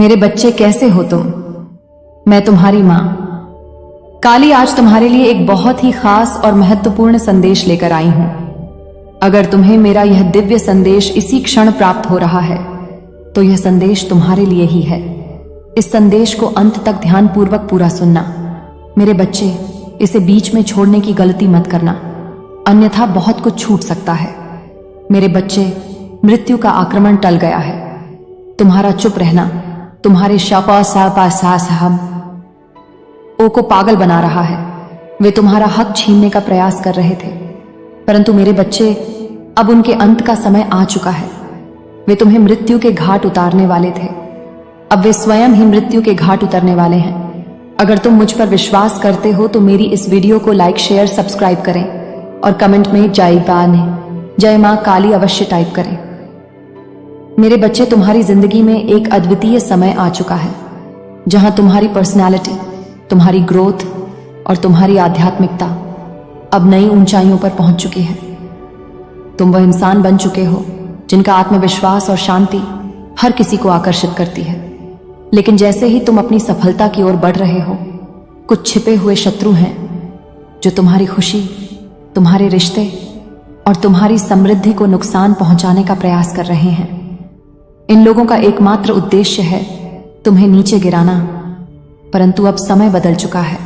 मेरे बच्चे कैसे हो तुम? मैं तुम्हारी मां काली आज तुम्हारे लिए एक बहुत ही खास और महत्वपूर्ण संदेश लेकर आई हूं। अगर तुम्हें मेरा यह दिव्य संदेश इसी क्षण प्राप्त हो रहा है तो यह संदेश तुम्हारे लिए ही है। इस संदेश को अंत तक ध्यानपूर्वक पूरा सुनना। मेरे बच्चे, इसे बीच में छोड़ने की गलती मत करना, अन्यथा बहुत कुछ छूट सकता है। मेरे बच्चे, मृत्यु का आक्रमण टल गया है। तुम्हारा चुप रहना तुम्हारे साहब ओ को पागल बना रहा है। वे तुम्हारा हक छीनने का प्रयास कर रहे थे, परंतु मेरे बच्चे, अब उनके अंत का समय आ चुका है। वे तुम्हें मृत्यु के घाट उतारने वाले थे, अब वे स्वयं ही मृत्यु के घाट उतरने वाले हैं। अगर तुम मुझ पर विश्वास करते हो तो मेरी इस वीडियो को लाइक, शेयर, सब्सक्राइब करें और कमेंट में जय मां काली अवश्य टाइप करें। मेरे बच्चे, तुम्हारी जिंदगी में एक अद्वितीय समय आ चुका है जहां तुम्हारी पर्सनालिटी, तुम्हारी ग्रोथ और तुम्हारी आध्यात्मिकता अब नई ऊंचाइयों पर पहुंच चुकी है। तुम वह इंसान बन चुके हो जिनका आत्मविश्वास और शांति हर किसी को आकर्षित करती है। लेकिन जैसे ही तुम अपनी सफलता की ओर बढ़ रहे हो, कुछ छिपे हुए शत्रु हैं जो तुम्हारी खुशी, तुम्हारे रिश्ते और तुम्हारी समृद्धि को नुकसान पहुंचाने का प्रयास कर रहे हैं। इन लोगों का एकमात्र उद्देश्य है तुम्हें नीचे गिराना, परंतु अब समय बदल चुका है।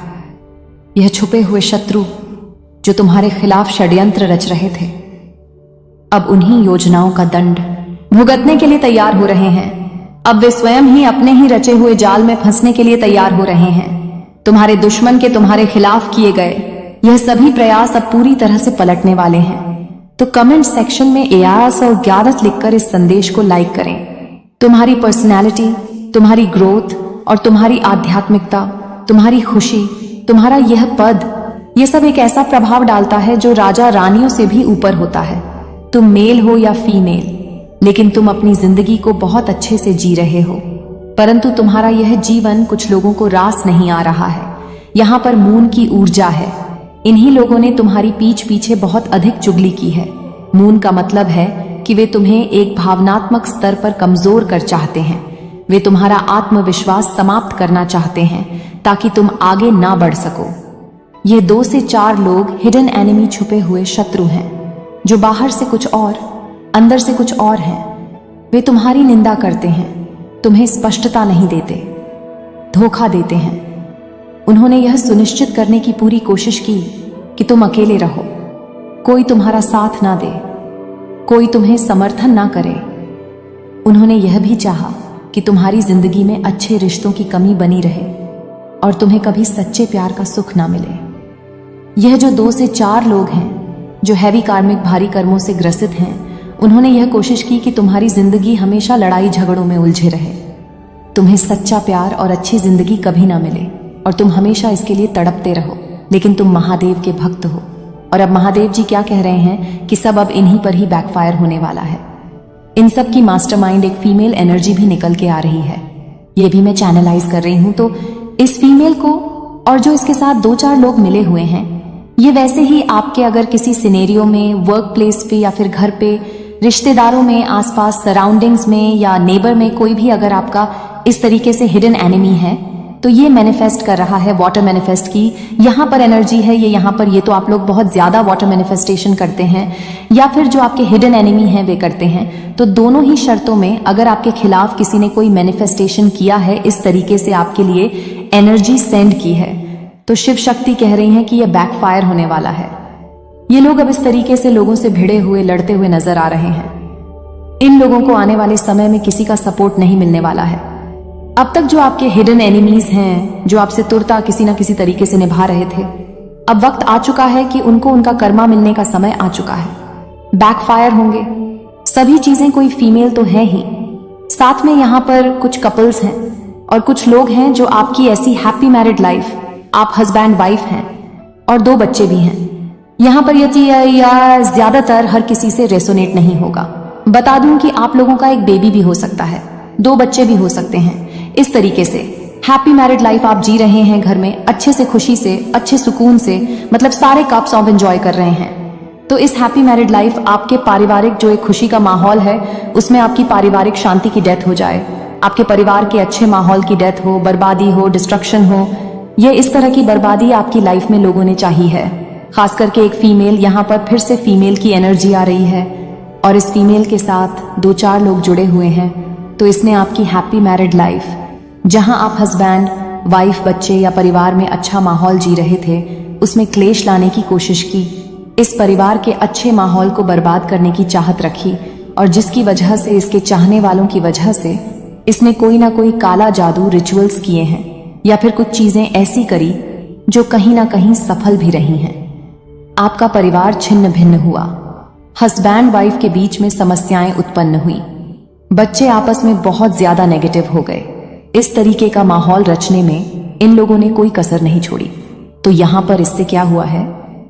यह छुपे हुए शत्रु जो तुम्हारे खिलाफ षड्यंत्र रच रहे थे, अब उन्हीं योजनाओं का दंड भुगतने के लिए तैयार हो रहे हैं। अब वे स्वयं ही अपने ही रचे हुए जाल में फंसने के लिए तैयार हो रहे हैं। तुम्हारे दुश्मन के तुम्हारे खिलाफ किए गए यह सभी प्रयास अब पूरी तरह से पलटने वाले हैं। तो कमेंट सेक्शन में 1111 लिखकर इस संदेश को लाइक करें। तुम्हारी पर्सनैलिटी, तुम्हारी ग्रोथ और तुम्हारी आध्यात्मिकता, तुम्हारी खुशी, तुम्हारा यह पद, यह सब एक ऐसा प्रभाव डालता है जो राजा रानियों से भी ऊपर होता है। तुम मेल हो या फीमेल, लेकिन तुम अपनी जिंदगी को बहुत अच्छे से जी रहे हो, परंतु तुम्हारा यह जीवन कुछ लोगों को रास नहीं आ रहा है। यहाँ पर मून की ऊर्जा है। इन्हीं लोगों ने तुम्हारी पीठ पीछे बहुत अधिक चुगली की है। मून का मतलब है कि वे तुम्हें एक भावनात्मक स्तर पर कमजोर कर चाहते हैं। वे तुम्हारा आत्मविश्वास समाप्त करना चाहते हैं ताकि तुम आगे ना बढ़ सको। ये 2 से 4 लोग हिडन एनिमी, छुपे हुए शत्रु हैं जो बाहर से कुछ और, अंदर से कुछ और हैं। वे तुम्हारी निंदा करते हैं, तुम्हें स्पष्टता नहीं देते, धोखा देते हैं। उन्होंने यह सुनिश्चित करने की पूरी कोशिश की कि तुम अकेले रहो, कोई तुम्हारा साथ ना दे, कोई तुम्हें समर्थन ना करे। उन्होंने यह भी चाहा कि तुम्हारी जिंदगी में अच्छे रिश्तों की कमी बनी रहे और तुम्हें कभी सच्चे प्यार का सुख ना मिले। यह जो 2 से 4 लोग हैं जो हैवी कार्मिक, भारी कर्मों से ग्रसित हैं, उन्होंने यह कोशिश की कि तुम्हारी जिंदगी हमेशा लड़ाई झगड़ों में उलझे रहे, तुम्हें सच्चा प्यार और अच्छी जिंदगी कभी ना मिले और तुम हमेशा इसके लिए तड़पते रहो। लेकिन तुम महादेव के भक्त हो और अब महादेव जी क्या कह रहे हैं कि सब अब इन्हीं पर ही बैकफायर होने वाला है। इन सब की मास्टरमाइंड एक फीमेल एनर्जी भी निकल के आ रही है। ये भी मैं चैनलाइज कर रही हूं। तो इस फीमेल को और जो इसके साथ 2-4 लोग मिले हुए हैं, ये वैसे ही आपके अगर किसी सिनेरियो में, वर्क प्लेस पे या फिर घर पे, रिश्तेदारों में, आसपास सराउंडिंग्स में या नेबर में कोई भी अगर आपका इस तरीके से हिडन एनिमी है, तो ये मैनिफेस्ट कर रहा है वाटर मैनिफेस्ट की। यहाँ पर एनर्जी है, ये यहाँ पर, ये तो आप लोग बहुत ज्यादा वाटर मैनिफेस्टेशन करते हैं या फिर जो आपके हिडन एनिमी हैं वे करते हैं। तो दोनों ही शर्तों में अगर आपके खिलाफ किसी ने कोई मैनिफेस्टेशन किया है, इस तरीके से आपके लिए एनर्जी सेंड की है, तो शिव शक्ति कह रही हैं कि यह बैकफायर होने वाला है। ये लोग अब इस तरीके से लोगों से भिड़े हुए, लड़ते हुए नजर आ रहे हैं। इन लोगों को आने वाले समय में किसी का सपोर्ट नहीं मिलने वाला है। अब तक जो आपके हिडन एनिमीज हैं, जो आपसे तुरता किसी ना किसी तरीके से निभा रहे थे, अब वक्त आ चुका है कि उनको उनका कर्मा मिलने का समय आ चुका है। बैकफायर होंगे सभी चीजें। कोई फीमेल तो है ही, साथ में यहाँ पर कुछ कपल्स हैं और कुछ लोग हैं जो आपकी ऐसी हैप्पी मैरिड लाइफ, आप हस्बैंड वाइफ हैं और 2 बच्चे भी हैं। यहाँ पर यह ज्यादातर हर किसी से रेसोनेट नहीं होगा। बता दूं कि आप लोगों का एक बेबी भी हो सकता है, 2 बच्चे भी हो सकते हैं। इस तरीके से हैप्पी मैरिड लाइफ आप जी रहे हैं घर में, अच्छे से, खुशी से, अच्छे सुकून से, मतलब सारे कप्स ऑफ एंजॉय कर रहे हैं। तो इस हैप्पी मैरिड लाइफ, आपके पारिवारिक जो एक खुशी का माहौल है, उसमें आपकी पारिवारिक शांति की डेथ हो जाए, आपके परिवार के अच्छे माहौल की डेथ हो, बर्बादी हो, डिस्ट्रक्शन हो। ये इस तरह की बर्बादी आपकी लाइफ में लोगों ने चाही है। खास करके एक फीमेल, यहाँ पर फिर से फीमेल की एनर्जी आ रही है और इस फीमेल के साथ 2-4 लोग जुड़े हुए हैं। तो इसने आपकी हैप्पी मैरिड लाइफ, जहां आप हस्बैंड, वाइफ, बच्चे या परिवार में अच्छा माहौल जी रहे थे, उसमें क्लेश लाने की कोशिश की। इस परिवार के अच्छे माहौल को बर्बाद करने की चाहत रखी और जिसकी वजह से, इसके चाहने वालों की वजह से, इसने कोई ना कोई काला जादू रिचुअल्स किए हैं या फिर कुछ चीजें ऐसी करी जो कहीं ना कहीं सफल भी रही हैं। आपका परिवार छिन्न भिन्न हुआ, हस्बैंड वाइफ के बीच में समस्याएं उत्पन्न हुई, बच्चे आपस में बहुत ज्यादा नेगेटिव हो गए। इस तरीके का माहौल रचने में इन लोगों ने कोई कसर नहीं छोड़ी। तो यहां पर इससे क्या हुआ है,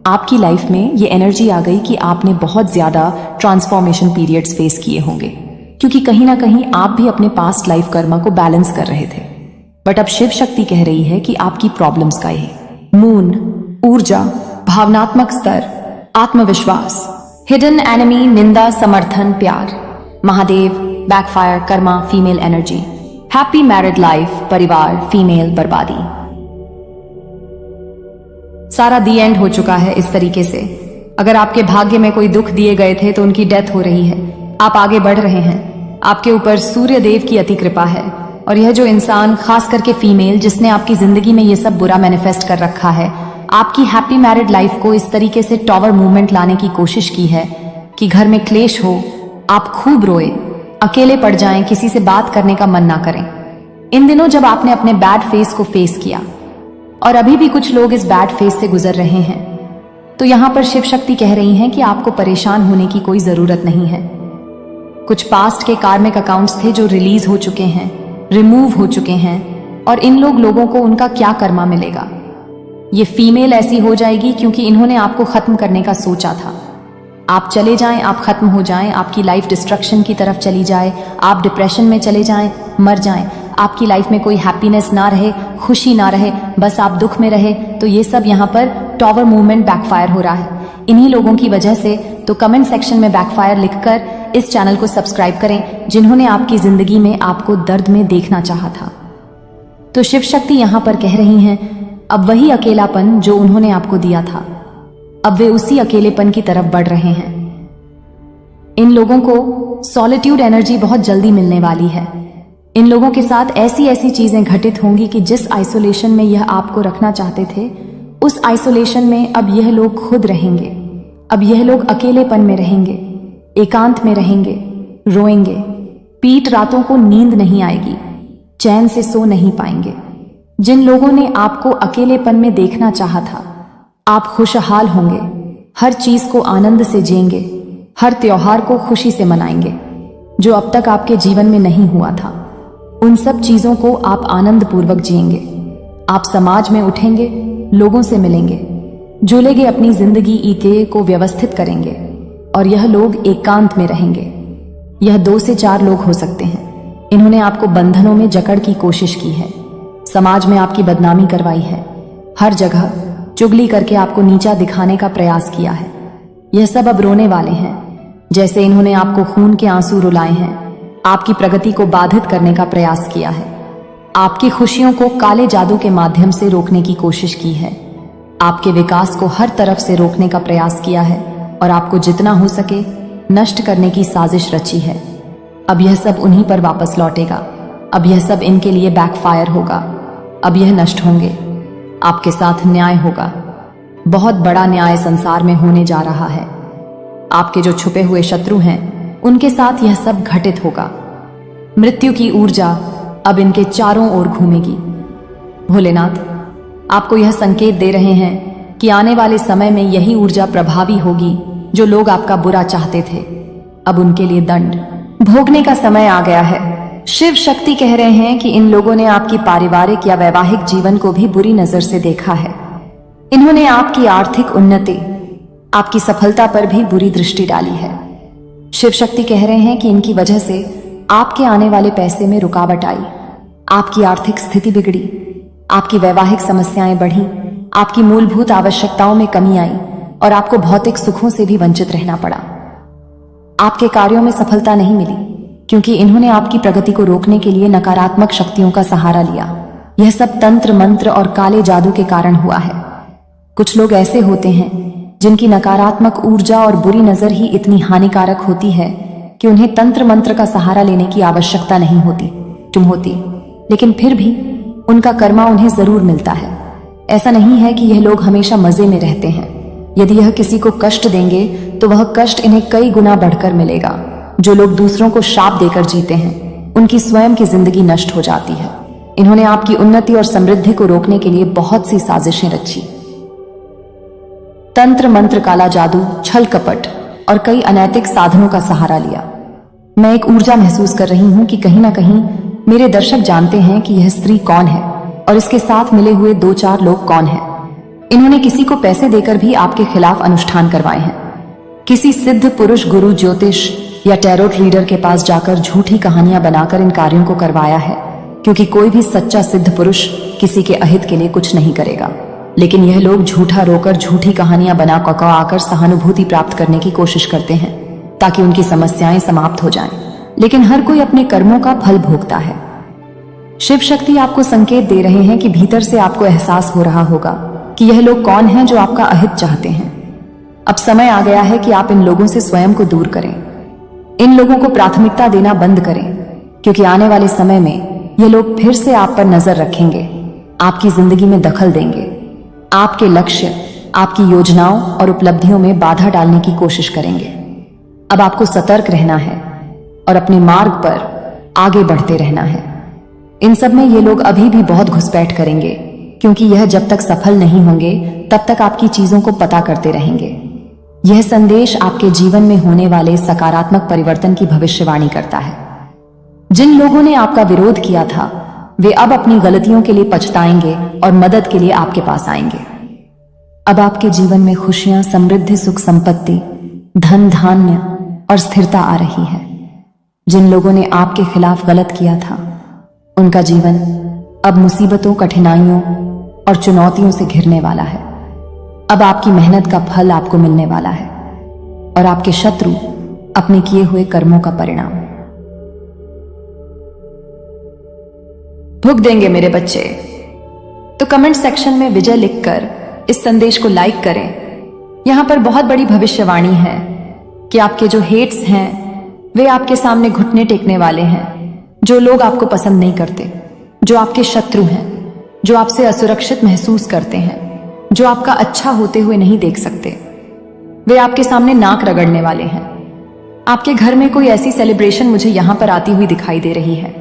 आपकी लाइफ में ये एनर्जी आ गई कि आपने बहुत ज्यादा ट्रांसफॉर्मेशन पीरियड्स फेस किए होंगे, क्योंकि कहीं ना कहीं आप भी अपने पास्ट लाइफ कर्मा को बैलेंस कर रहे थे। बट अब शिव शक्ति कह रही है कि आपकी प्रॉब्लम्स का ये मून, ऊर्जा, भावनात्मक स्तर, आत्मविश्वास, हिडन एनिमी, निंदा, समर्थन, प्यार, Mahadev, backfire, Karma, female energy, happy married life, परिवार, फीमेल, बर्बादी, सारा दी एंड हो चुका है। इस तरीके से अगर आपके भाग्य में कोई दुख दिए गए थे तो उनकी डेथ हो रही है, आप आगे बढ़ रहे हैं। आपके ऊपर सूर्य देव की अति कृपा है और यह जो इंसान, खास करके फीमेल, जिसने आपकी जिंदगी में ये सब बुरा मैनिफेस्ट कर रखा है, आपकी हैप्पी मैरिड लाइफ को इस तरीके से टॉवर मूवमेंट लाने की कोशिश की है कि घर में क्लेश हो, आप खूब रोए, अकेले पड़ जाएं, किसी से बात करने का मन ना करें। इन दिनों जब आपने अपने बैड फेस को फेस किया और अभी भी कुछ लोग इस बैड फेस से गुजर रहे हैं, तो यहां पर शिव शक्ति कह रही हैं कि आपको परेशान होने की कोई जरूरत नहीं है। कुछ पास्ट के कार्मिक अकाउंट्स थे जो रिलीज हो चुके हैं, रिमूव हो चुके हैं और इन लोगों को उनका क्या कर्मा मिलेगा। ये फीमेल ऐसी हो जाएगी क्योंकि इन्होंने आपको खत्म करने का सोचा था। आप चले जाएं, आप खत्म हो जाएं, आपकी लाइफ डिस्ट्रक्शन की तरफ चली जाए, आप डिप्रेशन में चले जाएं, मर जाएं, आपकी लाइफ में कोई हैप्पीनेस ना रहे, खुशी ना रहे, बस आप दुख में रहे। तो ये सब यहाँ पर टॉवर मूवमेंट बैकफायर हो रहा है इन्हीं लोगों की वजह से। तो कमेंट सेक्शन में बैकफायर लिखकर इस चैनल को सब्सक्राइब करें जिन्होंने आपकी जिंदगी में आपको दर्द में देखना चाहा था। तो शिव शक्ति यहाँ पर कह रही हैं, अब वही अकेलापन जो उन्होंने आपको दिया था, अब वे उसी अकेलेपन की तरफ बढ़ रहे हैं। इन लोगों को सॉलिट्यूड एनर्जी बहुत जल्दी मिलने वाली है। इन लोगों के साथ ऐसी ऐसी चीजें घटित होंगी कि जिस आइसोलेशन में यह आपको रखना चाहते थे, उस आइसोलेशन में अब यह लोग खुद रहेंगे। अब यह लोग अकेलेपन में रहेंगे, एकांत में रहेंगे, रोएंगे, पीठ रातों को नींद नहीं आएगी, चैन से सो नहीं पाएंगे। जिन लोगों ने आपको अकेलेपन में देखना चाहा था, आप खुशहाल होंगे, हर चीज को आनंद से जिएंगे, हर त्योहार को खुशी से मनाएंगे जो अब तक आपके जीवन में नहीं हुआ था। उन सब चीजों को आप आनंद पूर्वक जिएंगे। आप समाज में उठेंगे, लोगों से मिलेंगे, जुलेंगे, अपनी जिंदगी ईके को व्यवस्थित करेंगे और यह लोग एकांत में रहेंगे। यह 2 से 4 लोग हो सकते हैं। इन्होंने आपको बंधनों में जकड़ की कोशिश की है, समाज में आपकी बदनामी करवाई है, हर जगह चुगली करके आपको नीचा दिखाने का प्रयास किया है। यह सब अब रोने वाले हैं। जैसे इन्होंने आपको खून के आंसू रुलाए हैं, आपकी प्रगति को बाधित करने का प्रयास किया है, आपकी खुशियों को काले जादू के माध्यम से रोकने की कोशिश की है, आपके विकास को हर तरफ से रोकने का प्रयास किया है और आपको जितना हो सके नष्ट करने की साजिश रची है। अब यह सब उन्हीं पर वापस लौटेगा। अब यह सब इनके लिए बैकफायर होगा। अब यह नष्ट होंगे। आपके साथ न्याय होगा, बहुत बड़ा न्याय संसार में होने जा रहा है। आपके जो छुपे हुए शत्रु हैं, उनके साथ यह सब घटित होगा। मृत्यु की ऊर्जा अब इनके चारों ओर घूमेगी। भोलेनाथ आपको यह संकेत दे रहे हैं कि आने वाले समय में यही ऊर्जा प्रभावी होगी। जो लोग आपका बुरा चाहते थे, अब उनके लिए दंड भोगने का समय आ गया है। शिव शक्ति कह रहे हैं कि इन लोगों ने आपकी पारिवारिक या वैवाहिक जीवन को भी बुरी नजर से देखा है। इन्होंने आपकी आर्थिक उन्नति, आपकी सफलता पर भी बुरी दृष्टि डाली है। शिव शक्ति कह रहे हैं कि इनकी वजह से आपके आने वाले पैसे में रुकावट आई, आपकी आर्थिक स्थिति बिगड़ी, आपकी वैवाहिक समस्याएं बढ़ी, आपकी मूलभूत आवश्यकताओं में कमी आई और आपको भौतिक सुखों से भी वंचित रहना पड़ा। आपके कार्यों में सफलता नहीं मिली, क्योंकि इन्होंने आपकी प्रगति को रोकने के लिए नकारात्मक शक्तियों का सहारा लिया। यह सब तंत्र मंत्र और काले जादू के कारण हुआ है। कुछ लोग ऐसे होते हैं जिनकी नकारात्मक ऊर्जा और बुरी नजर ही इतनी हानिकारक होती है कि उन्हें तंत्र मंत्र का सहारा लेने की आवश्यकता नहीं होती, लेकिन फिर भी उनका कर्मा उन्हें जरूर मिलता है। ऐसा नहीं है कि यह लोग हमेशा मजे में रहते हैं। यदि यह किसी को कष्ट देंगे तो वह कष्ट इन्हें कई गुना बढ़कर मिलेगा। जो लोग दूसरों को शाप देकर जीते हैं उनकी स्वयं की जिंदगी नष्ट हो जाती है। इन्होंने आपकी उन्नति और समृद्धि को रोकने के लिए बहुत सी साजिशें रची। तंत्र मंत्र, काला जादू, छल कपट और कई अनैतिक साधनों का सहारा लिया। मैं एक ऊर्जा महसूस कर रही हूं कि कहीं ना कहीं मेरे दर्शक जानते हैं कि यह स्त्री कौन है और इसके साथ मिले हुए 2-4 लोग कौन हैं। इन्होंने किसी को पैसे देकर भी आपके खिलाफ अनुष्ठान करवाए हैं। किसी सिद्ध पुरुष, गुरु, ज्योतिष या टैरोट रीडर के पास जाकर झूठी कहानियां बनाकर इन कार्यों को करवाया है, क्योंकि कोई भी सच्चा सिद्ध पुरुष किसी के अहित के लिए कुछ नहीं करेगा। लेकिन यह लोग झूठा रोकर झूठी कहानियां बना आकर सहानुभूति प्राप्त करने की कोशिश करते हैं ताकि उनकी समस्याएं समाप्त हो जाएं। लेकिन हर कोई अपने कर्मों का फल भोगता है। शिव शक्ति आपको संकेत दे रहे हैं कि भीतर से आपको एहसास हो रहा होगा कि यह लोग कौन हैं जो आपका अहित चाहते हैं। अब समय आ गया है कि आप इन लोगों से स्वयं को दूर करें। इन लोगों को प्राथमिकता देना बंद करें, क्योंकि आने वाले समय में ये लोग फिर से आप पर नजर रखेंगे, आपकी जिंदगी में दखल देंगे, आपके लक्ष्य, आपकी योजनाओं और उपलब्धियों में बाधा डालने की कोशिश करेंगे। अब आपको सतर्क रहना है और अपने मार्ग पर आगे बढ़ते रहना है। इन सब में ये लोग अभी भी बहुत घुसपैठ करेंगे, क्योंकि यह जब तक सफल नहीं होंगे तब तक आपकी चीजों को पता करते रहेंगे। यह संदेश आपके जीवन में होने वाले सकारात्मक परिवर्तन की भविष्यवाणी करता है। जिन लोगों ने आपका विरोध किया था वे अब अपनी गलतियों के लिए पछताएंगे और मदद के लिए आपके पास आएंगे। अब आपके जीवन में खुशियां, समृद्धि, सुख, संपत्ति, धन, धान्य और स्थिरता आ रही है। जिन लोगों ने आपके खिलाफ गलत किया था उनका जीवन अब मुसीबतों, कठिनाइयों और चुनौतियों से घिरने वाला है। अब आपकी मेहनत का फल आपको मिलने वाला है और आपके शत्रु अपने किए हुए कर्मों का परिणाम भुग देंगे। मेरे बच्चे, तो कमेंट सेक्शन में विजय लिखकर इस संदेश को लाइक करें। यहां पर बहुत बड़ी भविष्यवाणी है कि आपके जो हेट्स हैं वे आपके सामने घुटने टेकने वाले हैं। जो लोग आपको पसंद नहीं करते, जो आपके शत्रु हैं, जो आपसे असुरक्षित महसूस करते हैं, जो आपका अच्छा होते हुए नहीं देख सकते, वे आपके सामने नाक रगड़ने वाले हैं। आपके घर में कोई ऐसी सेलिब्रेशन मुझे यहां पर आती हुई दिखाई दे रही है।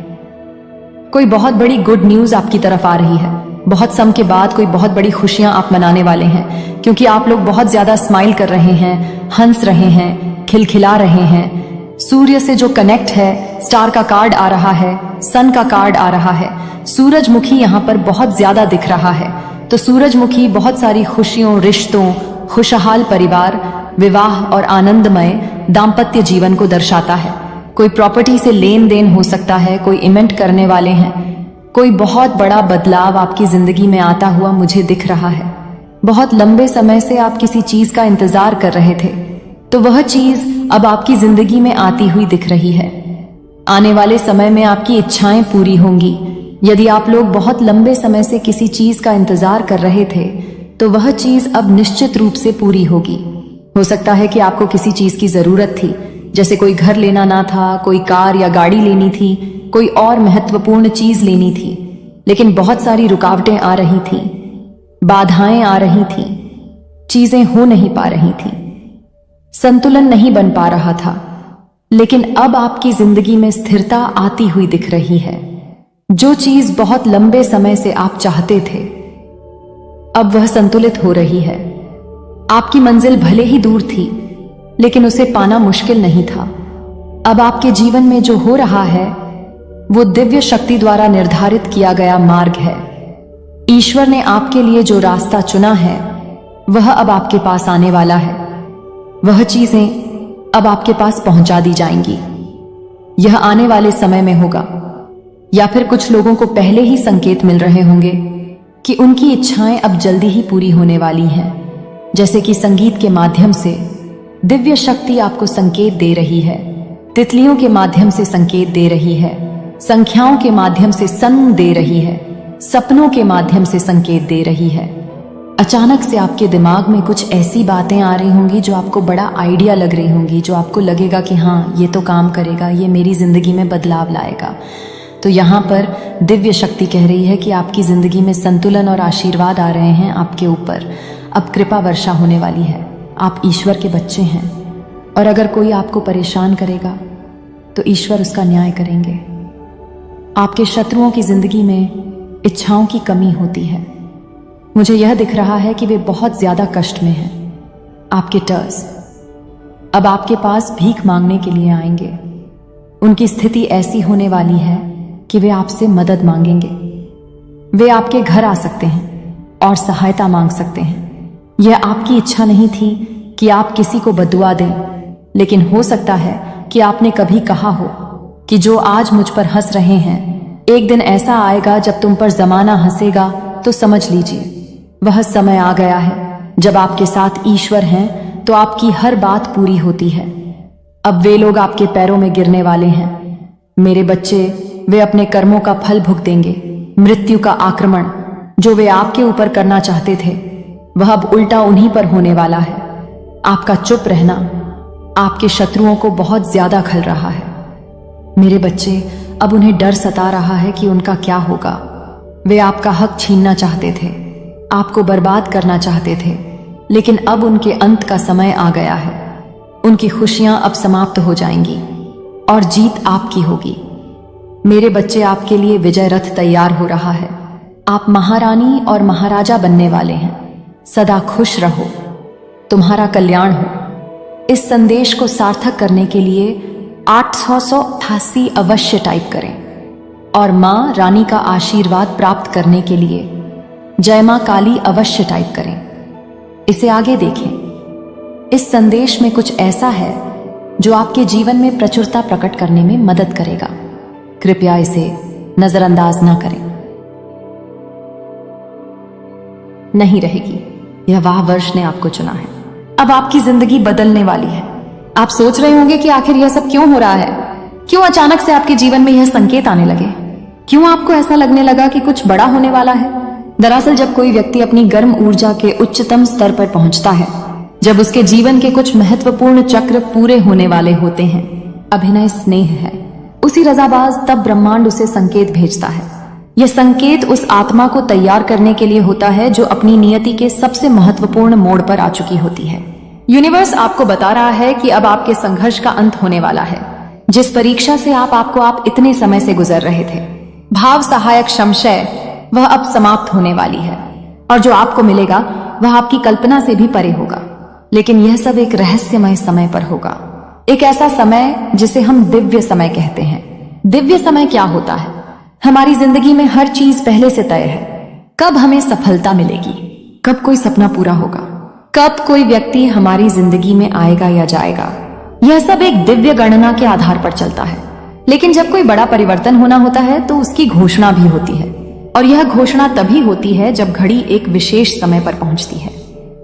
कोई बहुत बड़ी गुड न्यूज आपकी तरफ आ रही है। बहुत समय के बाद कोई बहुत बड़ी खुशियां आप मनाने वाले हैं, क्योंकि आप लोग बहुत ज्यादा स्माइल कर रहे हैं, हंस रहे हैं, खिलखिला रहे हैं। सूर्य से जो कनेक्ट है, स्टार का कार्ड आ रहा है, सन का कार्ड आ रहा है, सूरजमुखी यहाँ पर बहुत ज्यादा दिख रहा है। तो सूरजमुखी बहुत सारी खुशियों, रिश्तों, खुशहाल परिवार, विवाह और आनंदमय दाम्पत्य जीवन को दर्शाता है। कोई प्रॉपर्टी से लेन देन हो सकता है, कोई इवेंट करने वाले हैं, कोई बहुत बड़ा बदलाव आपकी जिंदगी में आता हुआ मुझे दिख रहा है। बहुत लंबे समय से आप किसी चीज का इंतजार कर रहे थे, तो वह चीज अब आपकी जिंदगी में आती हुई दिख रही है। आने वाले समय में आपकी इच्छाएं पूरी होंगी। यदि आप लोग बहुत लंबे समय से किसी चीज का इंतजार कर रहे थे तो वह चीज अब निश्चित रूप से पूरी होगी। हो सकता है कि आपको किसी चीज की जरूरत थी, जैसे कोई घर लेना ना था, कोई कार या गाड़ी लेनी थी, कोई और महत्वपूर्ण चीज लेनी थी, लेकिन बहुत सारी रुकावटें आ रही थी, बाधाएं आ रही थी, चीजें हो नहीं पा रही थी, संतुलन नहीं बन पा रहा था। लेकिन अब आपकी जिंदगी में स्थिरता आती हुई दिख रही है। जो चीज बहुत लंबे समय से आप चाहते थे अब वह संतुलित हो रही है। आपकी मंजिल भले ही दूर थी, लेकिन उसे पाना मुश्किल नहीं था। अब आपके जीवन में जो हो रहा है वो दिव्य शक्ति द्वारा निर्धारित किया गया मार्ग है। ईश्वर ने आपके लिए जो रास्ता चुना है वह अब आपके पास आने वाला है। वह चीजें अब आपके पास पहुंचा दी जाएंगी। यह आने वाले समय में होगा, या फिर कुछ लोगों को पहले ही संकेत मिल रहे होंगे कि उनकी इच्छाएं अब जल्दी ही पूरी होने वाली हैं। जैसे कि संगीत के माध्यम से दिव्य शक्ति आपको संकेत दे रही है तितलियों के माध्यम से संकेत दे रही है, संख्याओं के माध्यम से सन दे रही है, सपनों के माध्यम से संकेत दे रही है। अचानक से आपके दिमाग में कुछ ऐसी बातें आ रही होंगी जो आपको बड़ा आइडिया लग रही होंगी, जो आपको लगेगा कि हाँ ये तो काम करेगा, ये मेरी जिंदगी में बदलाव लाएगा। तो यहाँ पर दिव्य शक्ति कह रही है कि आपकी जिंदगी में संतुलन और आशीर्वाद आ रहे हैं आपके ऊपर। अब कृपा वर्षा होने वाली है। आप ईश्वर के बच्चे हैं और अगर कोई आपको परेशान करेगा तो ईश्वर उसका न्याय करेंगे। आपके शत्रुओं की जिंदगी में इच्छाओं की कमी होती है। मुझे यह दिख रहा है कि वे बहुत ज्यादा कष्ट में हैं। आपके टर्स अब आपके पास भीख मांगने के लिए आएंगे। उनकी स्थिति ऐसी होने वाली है कि वे आपसे मदद मांगेंगे। वे आपके घर आ सकते हैं और सहायता मांग सकते हैं। यह आपकी इच्छा नहीं थी कि आप किसी को बदुआ दें, लेकिन हो सकता है कि आपने कभी कहा हो कि जो आज मुझ पर हंस रहे हैं, एक दिन ऐसा आएगा जब तुम पर जमाना हंसेगा। तो समझ लीजिए वह समय आ गया है जब आपके साथ ईश्वर हैं तो आपकी हर बात पूरी होती है। अब वे लोग आपके पैरों में गिरने वाले हैं। मेरे बच्चे, वे अपने कर्मों का फल भुगतेंगे। मृत्यु का आक्रमण जो वे आपके ऊपर करना चाहते थे, वह अब उल्टा उन्हीं पर होने वाला है। आपका चुप रहना आपके शत्रुओं को बहुत ज्यादा खल रहा है। मेरे बच्चे, अब उन्हें डर सता रहा है कि उनका क्या होगा। वे आपका हक छीनना चाहते थे, आपको बर्बाद करना चाहते थे, लेकिन अब उनके अंत का समय आ गया है। उनकी खुशियां अब समाप्त हो जाएंगी और जीत आपकी होगी। मेरे बच्चे, आपके लिए विजय रथ तैयार हो रहा है। आप महारानी और महाराजा बनने वाले हैं। सदा खुश रहो, तुम्हारा कल्याण हो। इस संदेश को सार्थक करने के लिए 888 अवश्य टाइप करें और मां रानी का आशीर्वाद प्राप्त करने के लिए जय मां काली अवश्य टाइप करें। इसे आगे देखें। इस संदेश में कुछ ऐसा है जो आपके जीवन में प्रचुरता प्रकट करने में मदद करेगा। कृपया इसे नजरअंदाज ना करें। नहीं रहेगी, यह वाह वर्ष ने आपको चुना है। अब आपकी जिंदगी बदलने वाली है। आप सोच रहे होंगे कि आखिर यह सब क्यों हो रहा है, क्यों अचानक से आपके जीवन में यह संकेत आने लगे, क्यों आपको ऐसा लगने लगा कि कुछ बड़ा होने वाला है। दरअसल जब कोई व्यक्ति अपनी गर्म ऊर्जा के उच्चतम स्तर पर पहुंचता है, जब उसके जीवन के कुछ महत्वपूर्ण चक्र पूरे होने वाले होते हैं, अभिनय स्नेह है, उसी रजाबाज, तब ब्रह्मांड उसे संकेत भेजता है। यह संकेत उस आत्मा को तैयार करने के लिए होता है जो अपनी नियति के सबसे महत्वपूर्ण मोड़ पर आ चुकी होती है। यूनिवर्स आपको बता रहा है कि अब आपके संघर्ष का अंत होने वाला है। जिस परीक्षा से आप इतने समय से गुजर रहे थे, भाव सहायक संशय, वह अब समाप्त होने वाली है और जो आपको मिलेगा वह आपकी कल्पना से भी परे होगा। लेकिन यह सब एक रहस्यमय समय पर होगा, एक ऐसा समय जिसे हम दिव्य समय कहते हैं। दिव्य समय क्या होता है? हमारी जिंदगी में हर चीज पहले से तय है। कब हमें सफलता मिलेगी, कब कोई सपना पूरा होगा, कब कोई व्यक्ति हमारी जिंदगी में आएगा या जाएगा, यह सब एक दिव्य गणना के आधार पर चलता है। लेकिन जब कोई बड़ा परिवर्तन होना होता है तो उसकी घोषणा भी होती है, और यह घोषणा तभी होती है जब घड़ी एक विशेष समय पर पहुंचती है।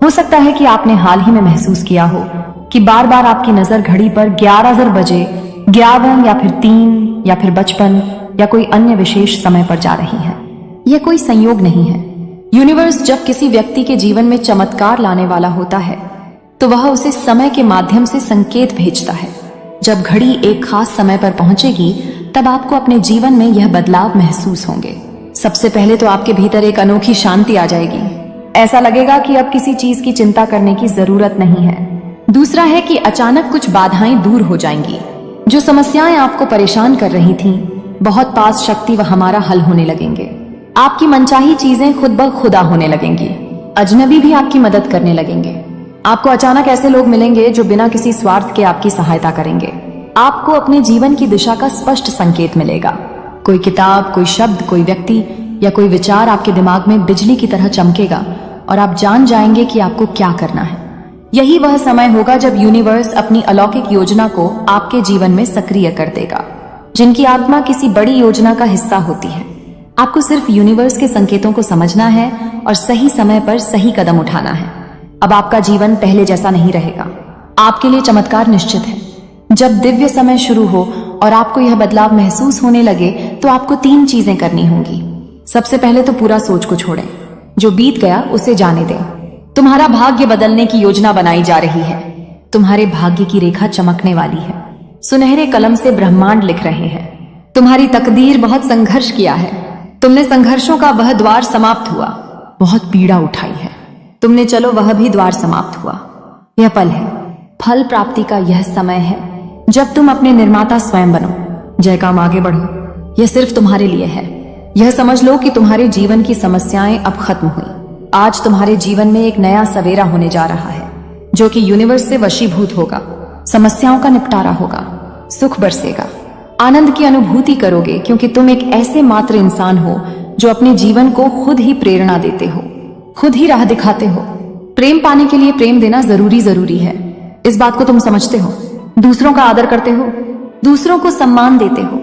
हो सकता है कि आपने हाल ही में महसूस किया हो कि बार बार आपकी नजर घड़ी पर 11 बजे, 11 या फिर 3 या फिर 55 या कोई अन्य विशेष समय पर जा रही है। यह कोई संयोग नहीं है। यूनिवर्स जब किसी व्यक्ति के जीवन में चमत्कार लाने वाला होता है तो वह उसे समय के माध्यम से संकेत भेजता है। जब घड़ी एक खास समय पर पहुंचेगी तब आपको अपने जीवन में यह बदलाव महसूस होंगे। सबसे पहले तो आपके भीतर एक अनोखी शांति आ जाएगी। ऐसा लगेगा कि अब किसी चीज की चिंता करने की जरूरत नहीं है। दूसरा है कि अचानक कुछ बाधाएं दूर हो जाएंगी। जो समस्याएं आपको परेशान कर रही थीं, बहुत पास शक्ति व हमारा हल होने लगेंगे। आपकी मनचाही चीजें खुद ब खुदा होने लगेंगी। अजनबी भी आपकी मदद करने लगेंगे। आपको अचानक ऐसे लोग मिलेंगे जो बिना किसी स्वार्थ के आपकी सहायता करेंगे। आपको अपने जीवन की दिशा का स्पष्ट संकेत मिलेगा। कोई किताब, कोई शब्द, कोई व्यक्ति या कोई विचार आपके दिमाग में बिजली की तरह चमकेगा और आप जान जाएंगे कि आपको क्या करना है। यही वह समय होगा जब यूनिवर्स अपनी अलौकिक योजना को आपके जीवन में सक्रिय कर देगा। जिनकी आत्मा किसी बड़ी योजना का हिस्सा होती है, आपको सिर्फ यूनिवर्स के संकेतों को समझना है और सही समय पर सही कदम उठाना है। अब आपका जीवन पहले जैसा नहीं रहेगा। आपके लिए चमत्कार निश्चित है। जब दिव्य समय शुरू हो और आपको यह बदलाव महसूस होने लगे तो आपको 3 चीजें करनी होंगी। सबसे पहले तो पूरा सोच को छोड़ें, जो बीत गया उसे जाने दें। तुम्हारा भाग्य बदलने की योजना बनाई जा रही है। तुम्हारे भाग्य की रेखा चमकने वाली है। सुनहरे कलम से ब्रह्मांड लिख रहे हैं। तुम्हारी तकदीर बहुत संघर्ष किया है। तुमने संघर्षों का वह द्वार समाप्त हुआ, बहुत पीड़ा उठाई है। तुमने चलो वह भी द्वार समाप्त हुआ। यह पल है, फल प्राप्ति का यह समय है जब तुम अपने निर्माता स्वयं बनो। जय काम आगे बढ़ो, यह सिर्फ तुम्हारे लिए है। यह समझ लो कि तुम्हारे जीवन की समस्याएं अब खत्म हुई। आज तुम्हारे जीवन में एक नया सवेरा होने जा रहा है जो कि यूनिवर्स से वशीभूत होगा। समस्याओं का निपटारा होगा, सुख बरसेगा, आनंद की अनुभूति करोगे, क्योंकि तुम एक ऐसे मात्र इंसान हो जो अपने जीवन को खुद ही प्रेरणा देते हो, खुद ही राह दिखाते हो। प्रेम पाने के लिए प्रेम देना जरूरी है। इस बात को तुम समझते हो। दूसरों का आदर करते हो, दूसरों को सम्मान देते हो,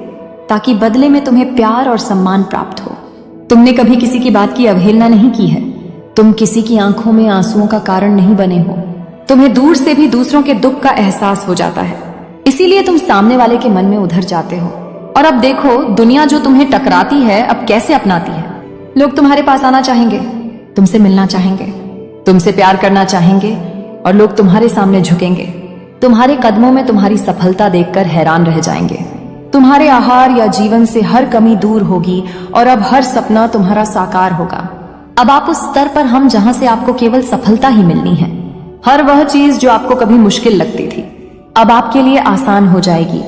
ताकि बदले में तुम्हें प्यार और सम्मान प्राप्त हो। तुमने कभी किसी की बात की अवहेलना नहीं की है। तुम किसी की आंखों में आंसुओं का कारण नहीं बने हो। तुम्हें दूर से भी दूसरों के दुख का एहसास हो जाता है, इसीलिए तुम सामने वाले के मन में उधर जाते हो। और अब देखो, दुनिया जो तुम्हें टकराती है अब कैसे अपनाती है। लोग तुम्हारे पास आना चाहेंगे, तुमसे मिलना चाहेंगे, तुमसे प्यार करना चाहेंगे, और लोग तुम्हारे सामने झुकेंगे। तुम्हारे कदमों में तुम्हारी सफलता देखकर हैरान रह जाएंगे। तुम्हारे आहार या जीवन से हर कमी दूर होगी और अब हर सपना तुम्हारा साकार होगा। अब आप उस स्तर पर हम जहां से आपको केवल सफलता ही मिलनी है। हर वह चीज जो आपको कभी मुश्किल लगती थी अब आपके लिए आसान हो जाएगी,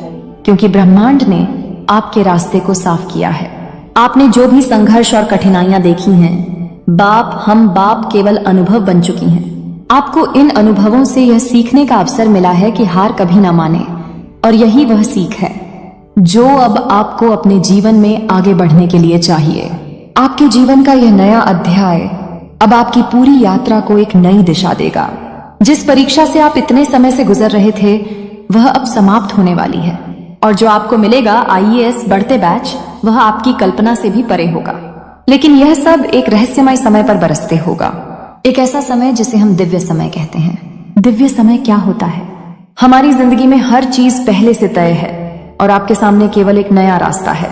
क्योंकि ब्रह्मांड ने आपके रास्ते को साफ किया है। आपने जो भी संघर्ष और कठिनाइयां देखी हैं, हम बाप केवल अनुभव बन चुकी हैं। आपको इन अनुभवों से यह सीखने का अवसर मिला है कि हार कभी ना माने, और यही वह सीख है जो अब आपको अपने जीवन में आगे बढ़ने के लिए चाहिए। आपके जीवन का यह नया अध्याय अब आपकी पूरी यात्रा को एक नई दिशा देगा। जिस परीक्षा से आप इतने समय से गुजर रहे थे वह अब समाप्त होने वाली है, और जो आपको मिलेगा IAS बढ़ते बैच, वह आपकी कल्पना से भी परे होगा। लेकिन यह सब एक रहस्यमय समय पर बरसते होगा, एक ऐसा समय जिसे हम दिव्य समय कहते हैं। दिव्य समय क्या होता है? हमारी जिंदगी में हर चीज पहले से तय है और आपके सामने केवल एक नया रास्ता है।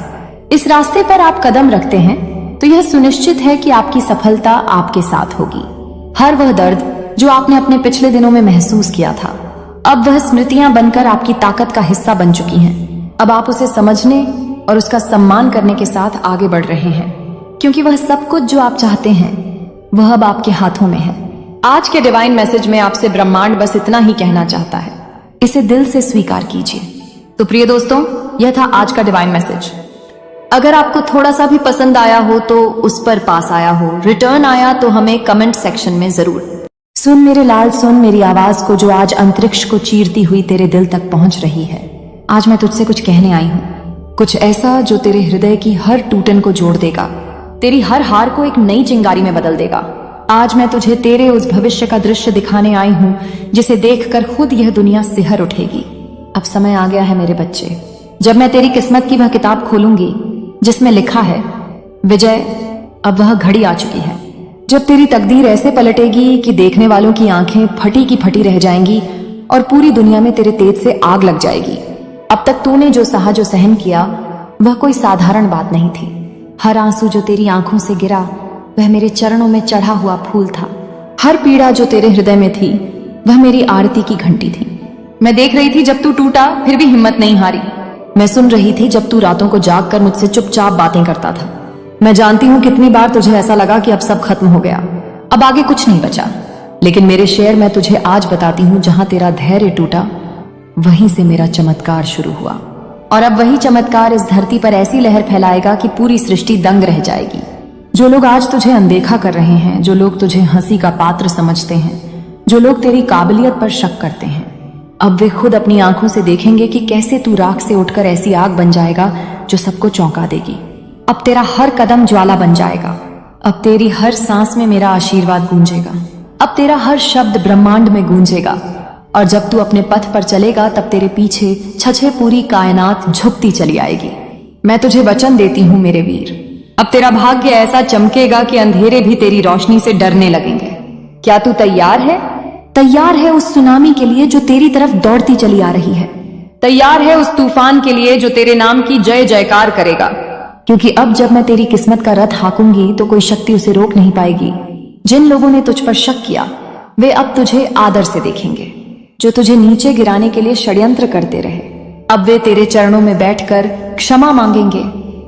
इस रास्ते पर आप कदम रखते हैं तो यह सुनिश्चित है कि आपकी सफलता आपके साथ होगी। हर वह दर्द जो आपने अपने पिछले दिनों में महसूस किया था, अब वह स्मृतियां बनकर आपकी ताकत का हिस्सा बन चुकी हैं। अब आप उसे समझने और उसका सम्मान करने के साथ आगे बढ़ रहे हैं, क्योंकि वह सब कुछ जो आप चाहते हैं वह अब आपके हाथों में है। आज के डिवाइन मैसेज में आपसे ब्रह्मांड बस इतना ही कहना चाहता है, इसे दिल से स्वीकार कीजिए। तो प्रिय दोस्तों, यह था आज का डिवाइन मैसेज। अगर आपको थोड़ा सा भी पसंद आया हो तो उस पर पास आया हो, रिटर्न आया तो हमें कमेंट सेक्शन में जरूर। सुन मेरे लाल, सुन मेरी आवाज को जो आज अंतरिक्ष को चीरती हुई तेरे दिल तक पहुंच रही है। आज मैं तुझसे कुछ कहने आई हूँ, कुछ ऐसा जो तेरे हृदय की हर टूटन को जोड़ देगा, तेरी हर हार को एक नई चिंगारी में बदल देगा। आज मैं तुझे तेरे उस भविष्य का दृश्य दिखाने आई हूँ जिसे देखकर खुद यह दुनिया सिहर उठेगी। अब समय आ गया है मेरे बच्चे, जब मैं तेरी किस्मत की वह किताब खोलूंगी जिसमें लिखा है विजय। अब वह घड़ी आ चुकी है जब तेरी तकदीर ऐसे पलटेगी कि देखने वालों की आंखें फटी की फटी रह जाएंगी और पूरी दुनिया में तेरे तेज से आग लग जाएगी। अब तक तूने जो सहा, जो सहन किया, वह कोई साधारण बात नहीं थी। हर आंसू जो तेरी आंखों से गिरा वह मेरे चरणों में चढ़ा हुआ फूल था। हर पीड़ा जो तेरे हृदय में थी वह मेरी आरती की घंटी थी। मैं देख रही थी जब तू टूटा फिर भी हिम्मत नहीं हारी। मैं सुन रही थी जब तू रातों को जाग कर मुझसे चुपचाप बातें करता था। मैं जानती हूँ कितनी बार तुझे ऐसा लगा कि अब सब खत्म हो गया, अब आगे कुछ नहीं बचा। लेकिन मेरे शेर, मैं तुझे आज बताती हूँ, जहां तेरा धैर्य टूटा वहीं से मेरा चमत्कार शुरू हुआ। और अब वही चमत्कार इस धरती पर ऐसी लहर फैलाएगा कि पूरी सृष्टि दंग रह जाएगी। जो लोग आज तुझे अनदेखा कर रहे हैं, जो लोग तुझे हंसी का पात्र समझते हैं, जो लोग तेरी काबिलियत पर शक करते हैं, अब वे खुद अपनी आंखों से देखेंगे कि कैसे तू राख से उठकर ऐसी आग बन जाएगा जो सबको चौंका देगी। अब तेरा हर कदम ज्वाला बन जाएगा। अब तेरी हर सांस में मेरा आशीर्वाद गूंजेगा। अब तेरा हर शब्द ब्रह्मांड में गूंजेगा। और जब तू अपने पथ पर चलेगा तब तेरे पीछे छछे पूरी कायनात झुकती चली आएगी। मैं तुझे वचन देती हूँ मेरे वीर, अब तेरा भाग्य ऐसा चमकेगा कि अंधेरे भी तेरी रोशनी से डरने लगेंगे। क्या तू तैयार है? तैयार है उस सुनामी के लिए जो तेरी तरफ दौड़ती चली आ रही है। तैयार है उस तूफान के लिए जो तेरे नाम की जय जयकार करेगा। क्योंकि अब जब मैं तेरी किस्मत का रथ हाँकूंगी तो कोई शक्ति उसे रोक नहीं पाएगी। जिन लोगों ने तुझ पर शक किया वे अब तुझे आदर से देखेंगे। जो तुझे नीचे गिराने के लिए षड्यंत्र करते रहे अब वे तेरे चरणों में बैठकर क्षमा मांगेंगे।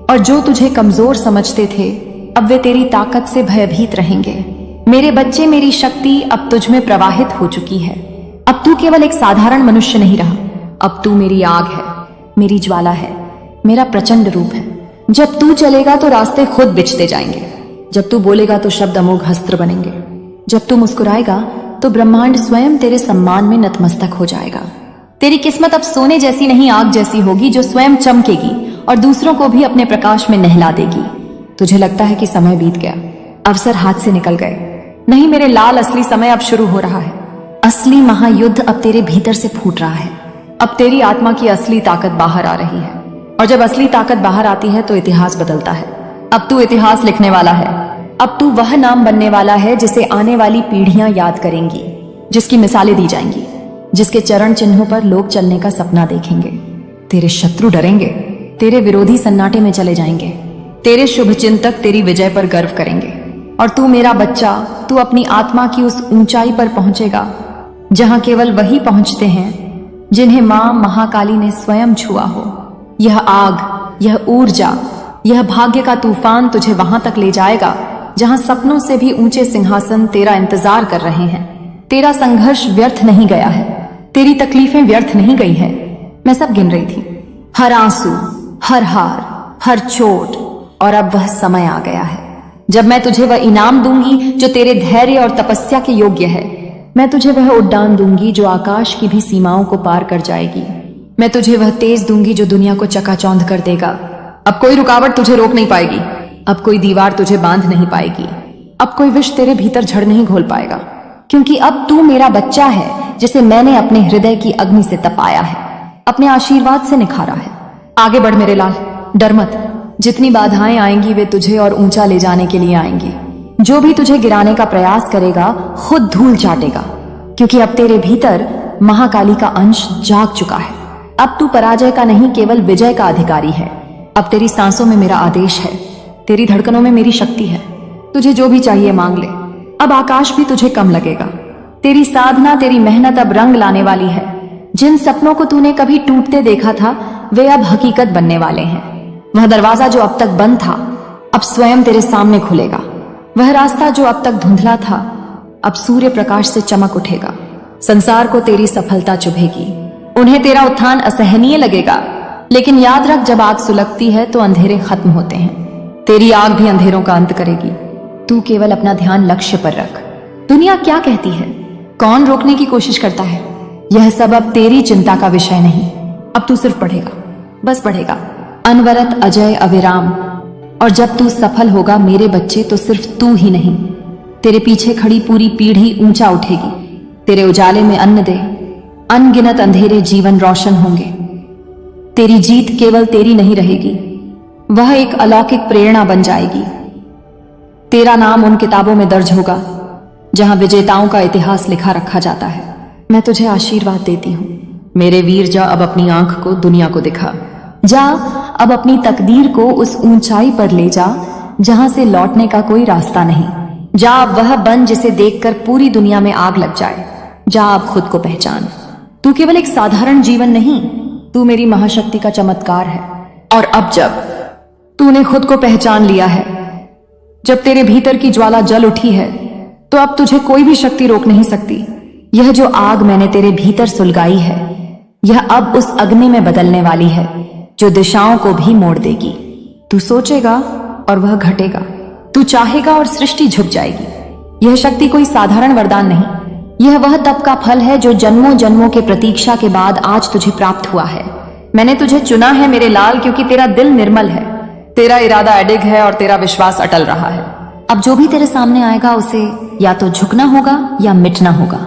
और जो तुझे कमजोर समझते थे अब वे तेरी ताकत से भयभीत रहेंगे। मेरे बच्चे, मेरी शक्ति अब तुझ में प्रवाहित हो चुकी है। अब तू केवल एक साधारण मनुष्य नहीं रहा, अब तू मेरी आग है, मेरी ज्वाला है, मेरा प्रचंड रूप है। जब तू चलेगा तो रास्ते खुद बिछते जाएंगे। जब तू बोलेगा तो शब्द अमोघ अस्त्र बनेंगे। जब तू मुस्कुराएगा तो ब्रह्मांड स्वयं तेरे सम्मान में नतमस्तक हो जाएगा। तेरी किस्मत अब सोने जैसी नहीं, आग जैसी होगी जो स्वयं चमकेगी और दूसरों को भी अपने प्रकाश में नहला देगी। तुझे लगता है कि समय बीत गया, अवसर हाथ से निकल गए। नहीं मेरे लाल, असली समय अब शुरू हो रहा है। असली महायुद्ध अब तेरे भीतर से फूट रहा है। अब तेरी आत्मा की असली ताकत बाहर आ रही है। और जब असली ताकत बाहर आती है तो इतिहास बदलता है। अब तू इतिहास लिखने वाला है। अब तू वह नाम बनने वाला है जिसे आने वाली पीढ़ियां याद करेंगी, जिसकी मिसालें दी जाएंगी, जिसके चरण चिन्हों पर लोग चलने का सपना देखेंगे। तेरे शत्रु डरेंगे, तेरे विरोधी सन्नाटे में चले जाएंगे, तेरे शुभ चिंतक तेरी विजय पर गर्व करेंगे। और तू मेरा बच्चा, तू अपनी आत्मा की उस ऊंचाई पर पहुंचेगा जहां केवल वही पहुंचते हैं जिन्हें मां महाकाली ने स्वयं छुआ हो। यह आग, यह ऊर्जा, यह भाग्य का तूफान तुझे वहां तक ले जाएगा जहां सपनों से भी ऊंचे सिंहासन तेरा इंतजार कर रहे हैं। तेरा संघर्ष व्यर्थ नहीं गया है, तेरी तकलीफें व्यर्थ नहीं गई है। मैं सब गिन रही थी, हर आंसू, हर हार, हर चोट, और अब वह समय आ गया है जब मैं तुझे वह इनाम दूंगी जो तेरे धैर्य और तपस्या के योग्य है। मैं तुझे वह उड़ान दूंगी जो आकाश की भी सीमाओं को पार कर जाएगी। मैं तुझे वह तेज दूंगी जो दुनिया को चकाचौंध कर देगा। अब कोई रुकावट तुझे रोक नहीं पाएगी, अब कोई दीवार तुझे बांध नहीं पाएगी, अब कोई विष तेरे भीतर जड़ नहीं घोल पाएगा। क्योंकि अब तू मेरा बच्चा है जिसे मैंने अपने हृदय की अग्नि से तपाया है, अपने आशीर्वाद से निखारा है। आगे बढ़ मेरे लाल, डर मत। जितनी बाधाएं आएंगी वे तुझे और ऊंचा ले जाने के लिए आएंगी। जो भी तुझे गिराने का प्रयास करेगा खुद धूल चाटेगा। क्योंकि अब तेरे भीतर महाकाली का अंश जाग चुका है। अब तू पराजय का नहीं, केवल विजय का अधिकारी है। अब तेरी सांसों में मेरा आदेश है, तेरी धड़कनों में मेरी शक्ति है। तुझे जो भी चाहिए मांग ले। अब आकाश भी तुझे कम लगेगा। तेरी साधना, तेरी मेहनत अब रंग लाने वाली है। जिन सपनों को तूने कभी टूटते देखा था वे अब हकीकत बनने वाले हैं। वह दरवाजा जो अब तक बंद था अब स्वयं तेरे सामने खुलेगा। वह रास्ता जो अब तक धुंधला था अब सूर्य प्रकाश से चमक उठेगा। संसार को तेरी सफलता चुभेगी, उन्हें तेरा उत्थान असहनीय लगेगा। लेकिन याद रख, जब आग सुलगती है तो अंधेरे खत्म होते हैं। तेरी आग भी अंधेरों का अंत करेगी। तू केवल अपना ध्यान लक्ष्य पर रख। दुनिया क्या कहती है, कौन रोकने की कोशिश करता है, यह सब अब तेरी चिंता का विषय नहीं। अब तू सिर्फ पढ़ेगा, बस पढ़ेगा, अनवरत, अजय, अविराम। और जब तू सफल होगा मेरे बच्चे, तो सिर्फ तू ही नहीं, तेरे पीछे खड़ी पूरी पीढ़ी ऊंचा उठेगी। तेरे उजाले में अन्न दे, अनगिनत अंधेरे जीवन रोशन होंगे। तेरी जीत केवल तेरी नहीं रहेगी, वह एक अलौकिक प्रेरणा बन जाएगी। तेरा नाम उन किताबों में दर्ज होगा जहां विजेताओं का इतिहास लिखा रखा जाता है। मैं तुझे आशीर्वाद देती हूँ मेरे वीर। जा अब अपनी आंख को दुनिया को दिखा। जा अब अपनी तकदीर को उस ऊंचाई पर ले जा जहां से लौटने का कोई रास्ता नहीं। जा अब वह बन जिसे देखकर पूरी दुनिया में आग लग जाए। जा अब खुद को पहचान। तू केवल एक साधारण जीवन नहीं, तू मेरी महाशक्ति का चमत्कार है। और अब जब तूने खुद को पहचान लिया है, जब तेरे भीतर की ज्वाला जल उठी है, तो अब तुझे कोई भी शक्ति रोक नहीं सकती। यह जो आग मैंने तेरे भीतर सुलगाई है, यह अब उस अग्नि में बदलने वाली है जो दिशाओं को भी मोड़ देगी। तू सोचेगा और वह घटेगा, तू चाहेगा और सृष्टि झुक जाएगी। यह शक्ति कोई साधारण वरदान नहीं, यह वह तप का फल है जो जन्मों जन्मों के प्रतीक्षा के बाद आज तुझे प्राप्त हुआ है। मैंने तुझे चुना है मेरे लाल, क्योंकि तेरा दिल निर्मल है, तेरा इरादा अडिग है और तेरा विश्वास अटल रहा है। अब जो भी तेरे सामने आएगा उसे या तो झुकना होगा या मिटना होगा।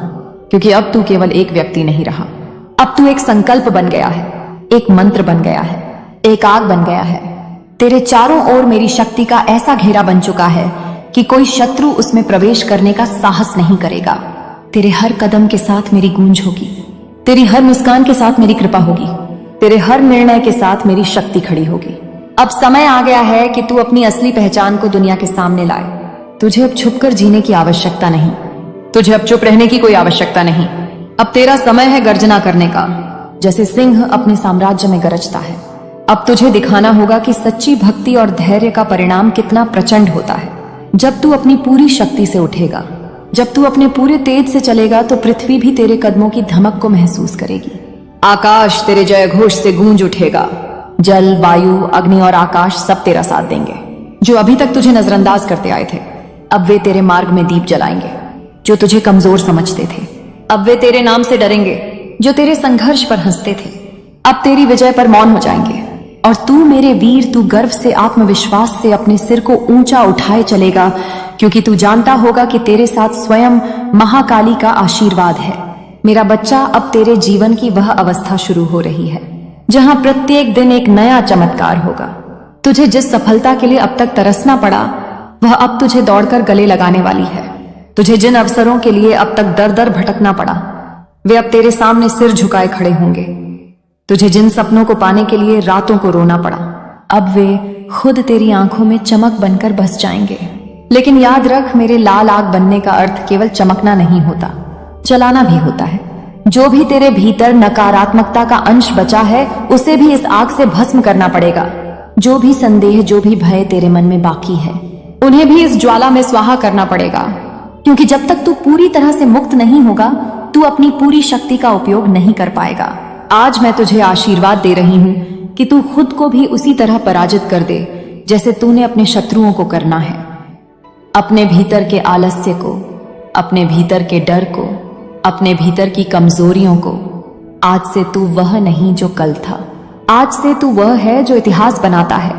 क्योंकि अब तू केवल एक व्यक्ति नहीं रहा, अब तू एक संकल्प बन गया है, एक मंत्र बन गया है, एक आग बन गया है। तेरे चारों ओर मेरी शक्ति का ऐसा घेरा बन चुका है कि कोई शत्रु उसमें प्रवेश करने का साहस नहीं करेगा। तेरे हर कदम के साथ मेरी गूंज होगी, तेरी हर मुस्कान के साथ मेरी कृपा होगी। तेरे हर निर्णय के साथ मेरी शक्ति खड़ी होगी। अब समय आ गया है कि तू अपनी असली पहचान को दुनिया के सामने लाए। तुझे अब छुपकर जीने की आवश्यकता नहीं, तुझे अब चुप रहने की कोई आवश्यकता नहीं। अब तेरा समय है गर्जना करने का, जैसे सिंह अपने साम्राज्य में गरजता है। अब तुझे दिखाना होगा कि सच्ची भक्ति और धैर्य का परिणाम कितना प्रचंड होता है। जब तू अपनी पूरी शक्ति से उठेगा, जब तू अपने पूरे तेज से चलेगा, तो पृथ्वी भी तेरे कदमों की धमक को महसूस करेगी। आकाश तेरे जय घोष से गूंज उठेगा। जल, वायु, अग्नि और आकाश सब तेरा साथ देंगे। जो अभी तक तुझे नजरअंदाज करते आए थे, अब वे तेरे मार्ग में दीप जलाएंगे। जो तुझे कमजोर समझते थे, अब वे तेरे नाम से डरेंगे। जो तेरे संघर्ष पर हंसते थे, अब तेरी विजय पर मौन हो जाएंगे। और तू मेरे वीर, तू गर्व से, आत्मविश्वास से अपने सिर को ऊंचा उठाए चलेगा, क्योंकि तू जानता होगा कि तेरे साथ स्वयं महाकाली का आशीर्वाद है। मेरा बच्चा, अब तेरे जीवन की वह अवस्था शुरू हो रही है जहां प्रत्येक दिन एक नया चमत्कार होगा। तुझे जिस सफलता के लिए अब तक तरसना पड़ा, वह अब तुझे दौड़कर गले लगाने वाली है। तुझे जिन अवसरों के लिए अब तक दर दर भटकना पड़ा, वे अब तेरे सामने सिर झुकाए खड़े होंगे। तुझे जिन सपनों को पाने के लिए रातों को रोना पड़ा, अब वे खुद तेरी आंखों में चमक बनकर बस जाएंगे। लेकिन याद रख, मेरे लाल आग बनने का अर्थ केवल चमकना नहीं होता, जलाना भी होता है। जो भी तेरे भीतर नकारात्मकता का अंश बचा है, उसे भी इस आग से भस्म करना पड़ेगा। जो भी संदेह, जो भी भय तेरे मन में बाकी है, उन्हें भी इस ज्वाला में स्वाहा करना पड़ेगा। क्योंकि जब तक तू पूरी तरह से मुक्त नहीं होगा, तू अपनी पूरी शक्ति का उपयोग नहीं कर पाएगा। आज मैं तुझे आशीर्वाद दे रही हूं कि तू खुद को भी उसी तरह पराजित कर दे जैसे तूने अपने शत्रुओं को करना है। अपने भीतर के आलस्य को, अपने भीतर के डर को, अपने भीतर की कमजोरियों को। आज से तू वह नहीं जो कल था। आज से तू वह है जो इतिहास बनाता है।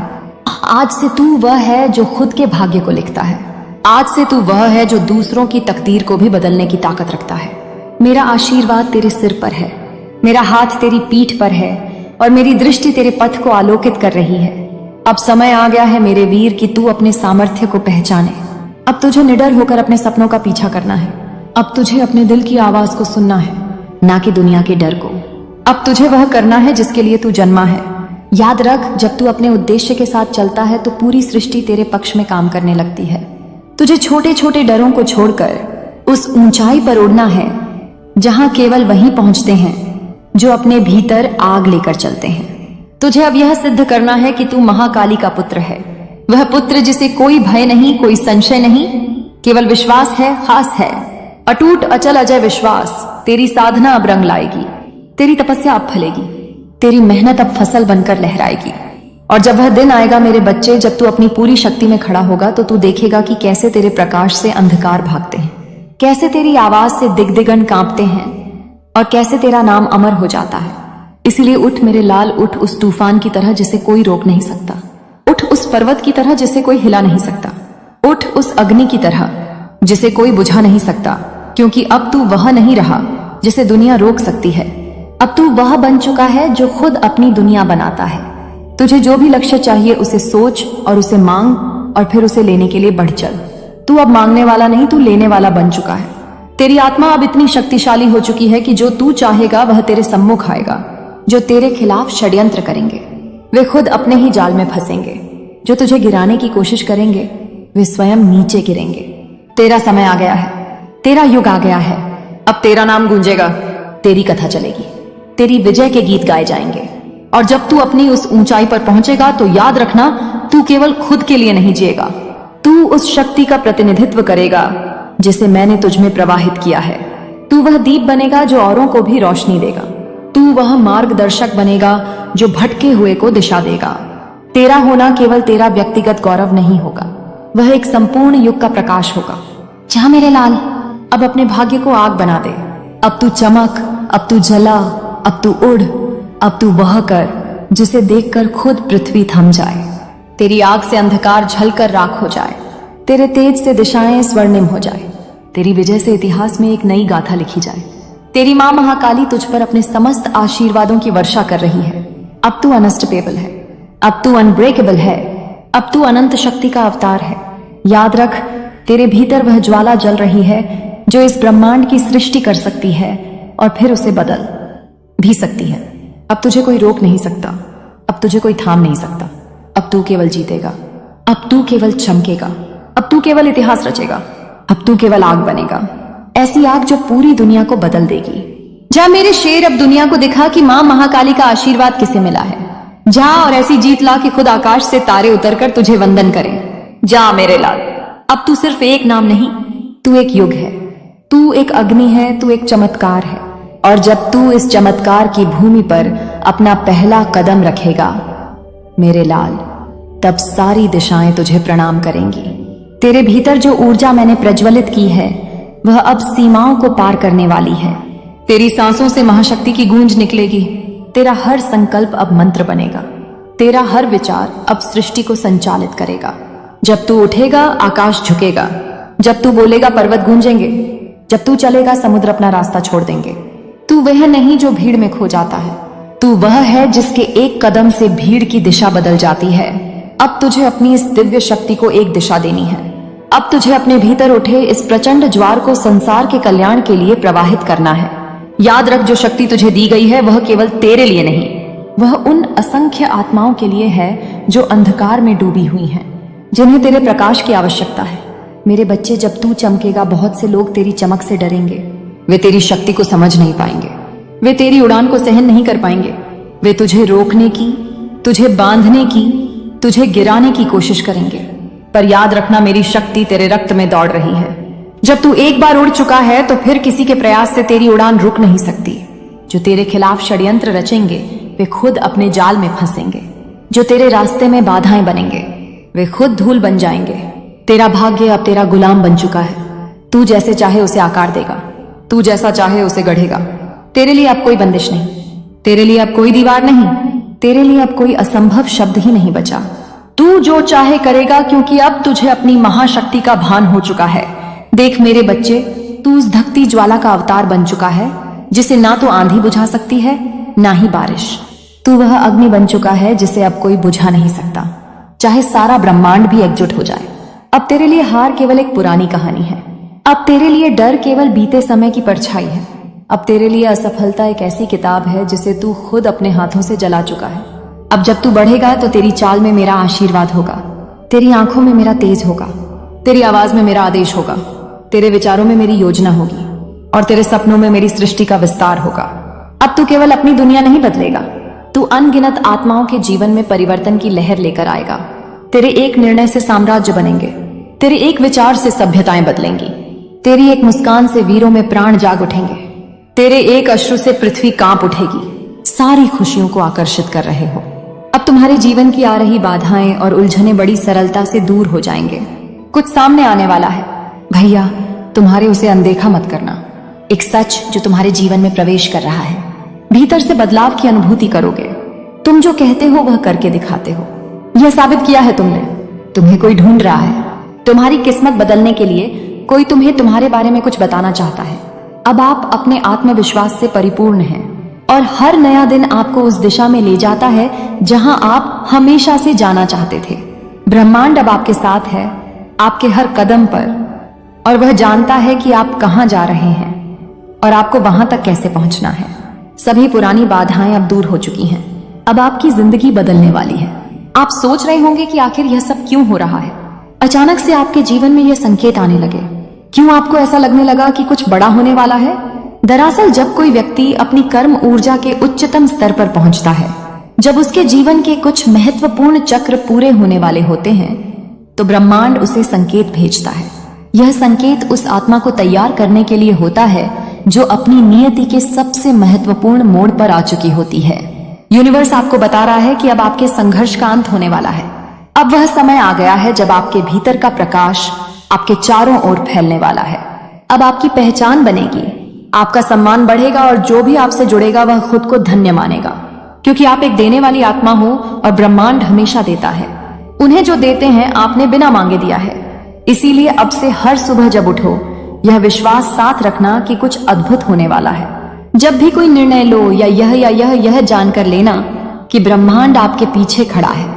आज से तू वह है जो खुद के भाग्य को लिखता है। आज से तू वह है जो दूसरों की तकदीर को भी बदलने की ताकत रखता है। मेरा आशीर्वाद तेरे सिर पर है, मेरा हाथ तेरी पीठ पर है और मेरी दृष्टि तेरे पथ को आलोकित कर रही है। अब समय आ गया है मेरे वीर कि तू अपने सामर्थ्य को पहचाने। अब तुझे निडर होकर अपने सपनों का पीछा करना है। अब तुझे अपने दिल की आवाज को सुनना है, ना कि दुनिया के डर को। अब तुझे वह करना है जिसके लिए तू जन्मा है। याद रख, जब तू अपने उद्देश्य के साथ चलता है तो पूरी सृष्टि तेरे पक्ष में काम करने लगती है। तुझे छोटे छोटे डरों को छोड़कर उस ऊंचाई पर उड़ना है जहां केवल वही पहुंचते हैं जो अपने भीतर आग लेकर चलते हैं। तुझे अब यह सिद्ध करना है कि तू महाकाली का पुत्र है, वह पुत्र जिसे कोई भय नहीं, कोई संशय नहीं, केवल विश्वास है, खास है। अटूट अचल अजय विश्वास। तेरी साधना अब रंग लाएगी, तेरी तपस्या अब फलेगी, तेरी मेहनत अब फसल बनकर लहराएगी। और जब वह दिन आएगा मेरे बच्चे, जब तू अपनी पूरी शक्ति में खड़ा होगा, तो तू देखेगा कि कैसे तेरे प्रकाश से अंधकार भागते हैं, कैसे तेरी आवाज से दिग्दिगन कांपते हैं और कैसे तेरा नाम अमर हो जाता है। इसीलिए उठ मेरे लाल, उठ उस तूफान की तरह जिसे कोई रोक नहीं सकता। उठ उस पर्वत की तरह जिसे कोई हिला नहीं सकता। उठ उस अग्नि की तरह जिसे कोई बुझा नहीं सकता। क्योंकि अब तू वह नहीं रहा जिसे दुनिया रोक सकती है। अब तू वह बन चुका है जो खुद अपनी दुनिया बनाता है। तुझे जो भी लक्ष्य चाहिए उसे सोच और उसे मांग और फिर उसे लेने के लिए बढ़ चल। तू अब मांगने वाला नहीं, तू लेने वाला बन चुका है। तेरी आत्मा अब इतनी शक्तिशाली हो चुकी है कि जो तू चाहेगा वह तेरे सम्मुख आएगा। जो तेरे खिलाफ षड्यंत्र करेंगे वे खुद अपने ही जाल में फंसेंगे। जो तुझे गिराने की कोशिश करेंगे वे स्वयं नीचे गिरेंगे। तेरा समय आ गया है, तेरा युग आ गया है। अब तेरा नाम गूंजेगा, तेरी कथा चलेगी, तेरी विजय के गीत गाए जाएंगे। और जब तू अपनी उस ऊंचाई पर पहुंचेगा तो याद रखना, तू केवल खुद के लिए नहीं जिएगा, तू उस शक्ति का प्रतिनिधित्व करेगा जिसे मैंने तुझ में प्रवाहित किया है। तू वह दीप बनेगा जो औरों को भी रोशनी देगा। तू वह मार्गदर्शक बनेगा जो भटके हुए को दिशा देगा। तेरा होना केवल तेरा व्यक्तिगत गौरव नहीं होगा, वह एक संपूर्ण युग का प्रकाश होगा। जा मेरे लाल, अब अपने भाग्य को आग बना दे। अब तू चमक, अब तू जला, अब तू उड़, अब तू वह कर जिसे देखकर खुद पृथ्वी थम जाए। तेरी आग से अंधकार झलकर राख हो जाए, तेरे तेज से दिशाएं स्वर्णिम हो जाए, तेरी विजय से इतिहास में एक नई गाथा लिखी जाए। तेरी मां महाकाली तुझ पर अपने समस्त आशीर्वादों की वर्षा कर रही है। अब तू अनस्टॉपेबल है, अब तू अनब्रेकेबल है, अब तू अनंत शक्ति का अवतार है। याद रख, तेरे भीतर वह ज्वाला जल रही है जो इस ब्रह्मांड की सृष्टि कर सकती है और फिर उसे बदल भी सकती है। अब तुझे कोई रोक नहीं सकता, अब तुझे कोई थाम नहीं सकता। अब तू केवल जीतेगा, अब तू केवल चमकेगा, अब तू केवल इतिहास रचेगा, अब तू केवल आग बनेगा, ऐसी आग जो पूरी दुनिया को बदल देगी। जा मेरे शेर, अब दुनिया को दिखा कि मां महाकाली का आशीर्वाद किसे मिला है। जा और ऐसी जीत ला कि खुद आकाश से तारे उतरकर तुझे वंदन करें। जा मेरे लाल, अब तू सिर्फ एक नाम नहीं, तू एक युग है, तू एक अग्नि है, तू एक चमत्कार है। और जब तू इस चमत्कार की भूमि पर अपना पहला कदम रखेगा मेरे लाल, तब सारी दिशाएं तुझे प्रणाम करेंगी। तेरे भीतर जो ऊर्जा मैंने प्रज्वलित की है वह अब सीमाओं को पार करने वाली है। तेरी सांसों से महाशक्ति की गूंज निकलेगी। तेरा हर संकल्प अब मंत्र बनेगा, तेरा हर विचार अब सृष्टि को संचालित करेगा। जब तू उठेगा आकाश झुकेगा, जब तू बोलेगा पर्वत गूंजेंगे, जब तू चलेगा समुद्र अपना रास्ता छोड़ देंगे। तू वह नहीं जो भीड़ में खो जाता है, तू वह है जिसके एक कदम से भीड़ की दिशा बदल जाती है। अब तुझे अपनी इस दिव्य शक्ति को एक दिशा देनी है। अब तुझे अपने भीतर उठे इस प्रचंड ज्वार को संसार के कल्याण के लिए प्रवाहित करना है। याद रख, जो शक्ति तुझे दी गई है वह केवल तेरे लिए नहीं, वह उन असंख्य आत्माओं के लिए है जो अंधकार में डूबी हुई हैं, जिन्हें तेरे प्रकाश की आवश्यकता है। मेरे बच्चे, जब तू चमकेगा बहुत से लोग तेरी चमक से डरेंगे। वे तेरी शक्ति को समझ नहीं पाएंगे, वे तेरी उड़ान को सहन नहीं कर पाएंगे। वे तुझे रोकने की, तुझे बांधने की, तुझे गिराने की कोशिश करेंगे। पर याद रखना, मेरी शक्ति तेरे रक्त में दौड़ रही है। जब तू एक बार उड़ चुका है तो फिर किसी के प्रयास से तेरी उड़ान रुक नहीं सकती। जो तेरे खिलाफ षड्यंत्र रचेंगे वे खुद अपने जाल में फंसेंगे। जो तेरे रास्ते में बाधाएं बनेंगे वे खुद धूल बन जाएंगे। तेरा भाग्य अब तेरा गुलाम बन चुका है। तू जैसे चाहे उसे आकार देगा, तू जैसा चाहे उसे गढ़ेगा। तेरे लिए अब कोई बंदिश नहीं, तेरे लिए अब कोई दीवार नहीं, तेरे लिए अब कोई असंभव शब्द ही नहीं बचा। तू जो चाहे करेगा, क्योंकि अब तुझे अपनी महाशक्ति का भान हो चुका है। देख मेरे बच्चे, तू उस धकती ज्वाला का अवतार बन चुका है जिसे ना तो आंधी बुझा सकती है ना ही बारिश। तू वह अग्नि बन चुका है जिसे अब कोई बुझा नहीं सकता, चाहे सारा ब्रह्मांड भी एकजुट हो जाए। अब तेरे लिए हार केवल एक पुरानी कहानी है। अब तेरे लिए डर केवल बीते समय की परछाई है। अब तेरे लिए असफलता एक ऐसी किताब है जिसे तू खुद अपने हाथों से जला चुका है। अब जब तू बढ़ेगा तो तेरी चाल में मेरा आशीर्वाद होगा, तेरी आंखों में मेरा तेज होगा, तेरी आवाज में मेरा आदेश होगा, तेरे विचारों में मेरी योजना होगी और तेरे सपनों में मेरी सृष्टि का विस्तार होगा। अब तू केवल अपनी दुनिया नहीं बदलेगा, तू अनगिनत आत्माओं के जीवन में परिवर्तन की लहर लेकर आएगा। तेरे एक निर्णय से साम्राज्य बनेंगे, तेरे एक विचार से सभ्यताएं बदलेंगी, तेरी एक मुस्कान से वीरों में प्राण जाग उठेंगे, तेरे एक अश्रु से पृथ्वी कांप उठेगी। सारी खुशियों को आकर्षित कर रहे हो। अब तुम्हारे जीवन की आ रही बाधाएं और उलझनें बड़ी सरलता से दूर हो जाएंगे। कुछ सामने आने वाला है भैया, तुम्हारे उसे अनदेखा मत करना। एक सच जो तुम्हारे जीवन में प्रवेश कर रहा है। भीतर से बदलाव की अनुभूति करोगे। तुम जो कहते हो वह करके दिखाते हो। यह साबित किया है तुमने। तुम्हें कोई ढूंढ रहा है। तुम्हारी किस्मत बदलने के लिए कोई तुम्हें तुम्हारे बारे में कुछ बताना चाहता है। अब आप अपने आत्मविश्वास से परिपूर्ण हैं और हर नया दिन आपको उस दिशा में ले जाता है जहां आप हमेशा से जाना चाहते थे। ब्रह्मांड अब आपके साथ है, आपके हर कदम पर, और वह जानता है कि आप कहां जा रहे हैं और आपको वहां तक कैसे पहुंचना है। सभी पुरानी बाधाएं अब दूर हो चुकी हैं। अब आपकी जिंदगी बदलने वाली है। आप सोच रहे होंगे कि आखिर यह सब क्यों हो रहा है। अचानक से आपके जीवन में यह संकेत आने लगे। क्यों आपको ऐसा लगने लगा कि कुछ बड़ा होने वाला है? दरअसल जब कोई व्यक्ति अपनी कर्म ऊर्जा के उच्चतम स्तर पर पहुंचता है, जब उसके जीवन के कुछ महत्वपूर्ण चक्र पूरे होने वाले होते हैं, तो ब्रह्मांड उसे संकेत भेजता है। यह संकेत उस आत्मा को तैयार करने के लिए होता है जो अपनी नियति के सबसे महत्वपूर्ण मोड़ पर आ चुकी होती है। यूनिवर्स आपको बता रहा है कि अब आपके संघर्ष का अंत होने वाला है। अब वह समय आ गया है जब आपके भीतर का प्रकाश आपके चारों ओर फैलने वाला है। अब आपकी पहचान बनेगी, आपका सम्मान बढ़ेगा और जो भी आपसे जुड़ेगा वह खुद को धन्य मानेगा, क्योंकि आप एक देने वाली आत्मा हो और ब्रह्मांड हमेशा देता है। उन्हें जो देते हैं आपने बिना मांगे दिया है। इसीलिए अब से हर सुबह जब उठो, यह विश्वास साथ रखना कि कुछ अद्भुत होने वाला है। जब भी कोई निर्णय लो या यह जानकर लेना कि ब्रह्मांड आपके पीछे खड़ा है।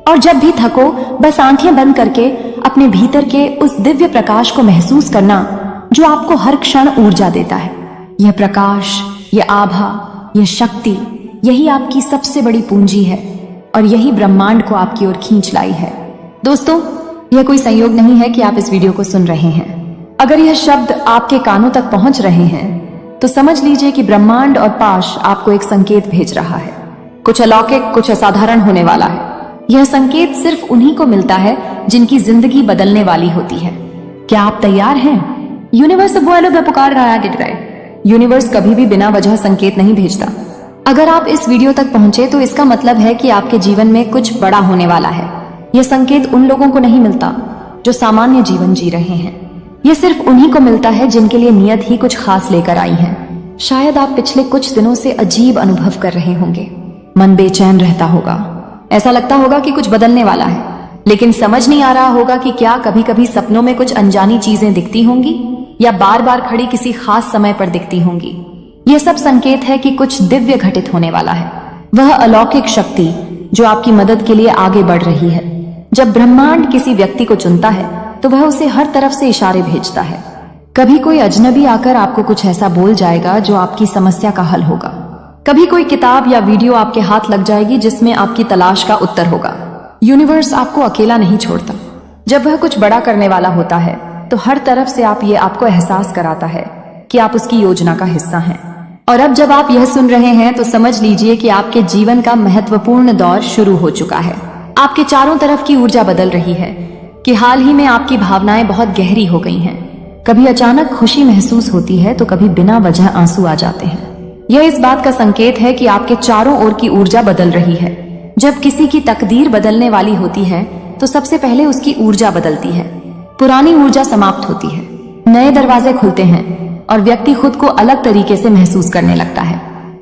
और जब भी थको, बस आंखें बंद करके अपने भीतर के उस दिव्य प्रकाश को महसूस करना जो आपको हर क्षण ऊर्जा देता है। यह प्रकाश, यह आभा, यह शक्ति यही आपकी सबसे बड़ी पूंजी है और यही ब्रह्मांड को आपकी ओर खींच लाई है। दोस्तों, यह कोई संयोग नहीं है कि आप इस वीडियो को सुन रहे हैं। अगर यह शब्द आपके कानों तक पहुंच रहे हैं तो समझ लीजिए कि ब्रह्मांड और पाश आपको एक संकेत भेज रहा है। कुछ अलौकिक, कुछ असाधारण होने वाला है। यह संकेत सिर्फ उन्हीं को मिलता है जिनकी जिंदगी बदलने वाली होती है। क्या आप तैयार हैं? यूनिवर्स अब वो लोग पुकार रहा है। यूनिवर्स कभी भी बिना वजह संकेत नहीं भेजता। अगर आप इस वीडियो तक पहुंचे तो इसका मतलब है कि आपके जीवन में कुछ बड़ा होने वाला है। यह संकेत उन लोगों को नहीं मिलता जो सामान्य जीवन जी रहे हैं। यह सिर्फ उन्हीं को मिलता है जिनके लिए नियत ही कुछ खास लेकर आई है। शायद आप पिछले कुछ दिनों से अजीब अनुभव कर रहे होंगे। मन बेचैन रहता होगा, ऐसा लगता होगा कि कुछ बदलने वाला है, लेकिन समझ नहीं आ रहा होगा कि क्या कभी कभी सपनों में कुछ अनजानी चीजें दिखती होंगी या बार बार खड़ी किसी खास समय पर दिखती होंगी। यह सब संकेत है कि कुछ दिव्य घटित होने वाला है। वह अलौकिक शक्ति जो आपकी मदद के लिए आगे बढ़ रही है। जब ब्रह्मांड किसी व्यक्ति को चुनता है तो वह उसे हर तरफ से इशारे भेजता है। कभी कोई अजनबी आकर आपको कुछ ऐसा बोल जाएगा जो आपकी समस्या का हल होगा। कभी कोई किताब या वीडियो आपके हाथ लग जाएगी जिसमें आपकी तलाश का उत्तर होगा। यूनिवर्स आपको अकेला नहीं छोड़ता। जब वह कुछ बड़ा करने वाला होता है तो हर तरफ से आपको एहसास कराता है कि आप उसकी योजना का हिस्सा हैं। और अब जब आप यह सुन रहे हैं तो समझ लीजिए कि आपके जीवन का महत्वपूर्ण दौर शुरू हो चुका है। आपके चारों तरफ की ऊर्जा बदल रही है कि हाल ही में आपकी भावनाएं बहुत गहरी हो गई हैं। कभी अचानक खुशी महसूस होती है तो कभी बिना वजह आंसू आ जाते हैं। यह इस बात का संकेत है कि आपके चारों ओर की ऊर्जा बदल रही है। जब किसी की तकदीर बदलने वाली होती है तो सबसे पहले उसकी ऊर्जा बदलती है। पुरानी ऊर्जा समाप्त होती है, नए दरवाजे खुलते हैं और व्यक्ति खुद को अलग तरीके से महसूस करने लगता है।